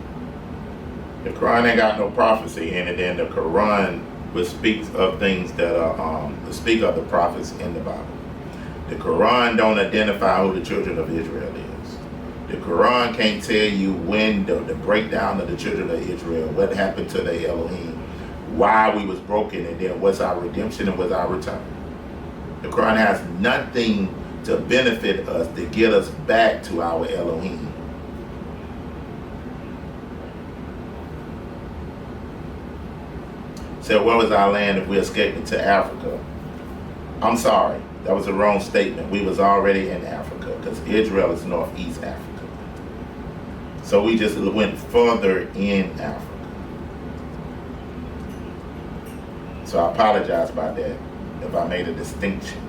The Quran ain't got no prophecy in it, and the Quran which speaks of things that are speak of the prophets in the Bible. The Quran don't identify who the children of Israel is. The Quran can't tell you when the breakdown of the children of Israel, what happened to the Elohim, why we was broken, and then what's our redemption and what's our return. The Quran has nothing to benefit us, to get us back to our Elohim. Said, where was our land if we escaped to Africa? I'm sorry, that was a wrong statement. We was already in Africa, because Israel is Northeast Africa. So we just went further in Africa. So I apologize about that, if I made a distinction.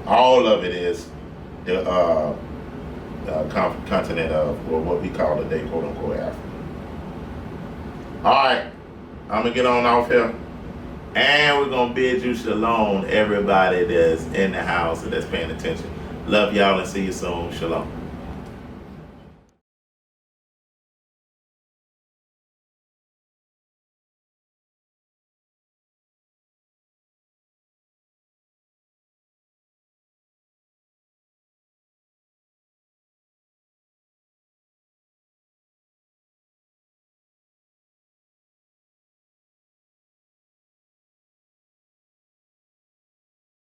All of it is the continent of, well, what we call today, quote unquote, Africa. All right. I'm going to get on off here. And we're going to bid you shalom, everybody that's in the house and that's paying attention. Love y'all and see you soon. Shalom.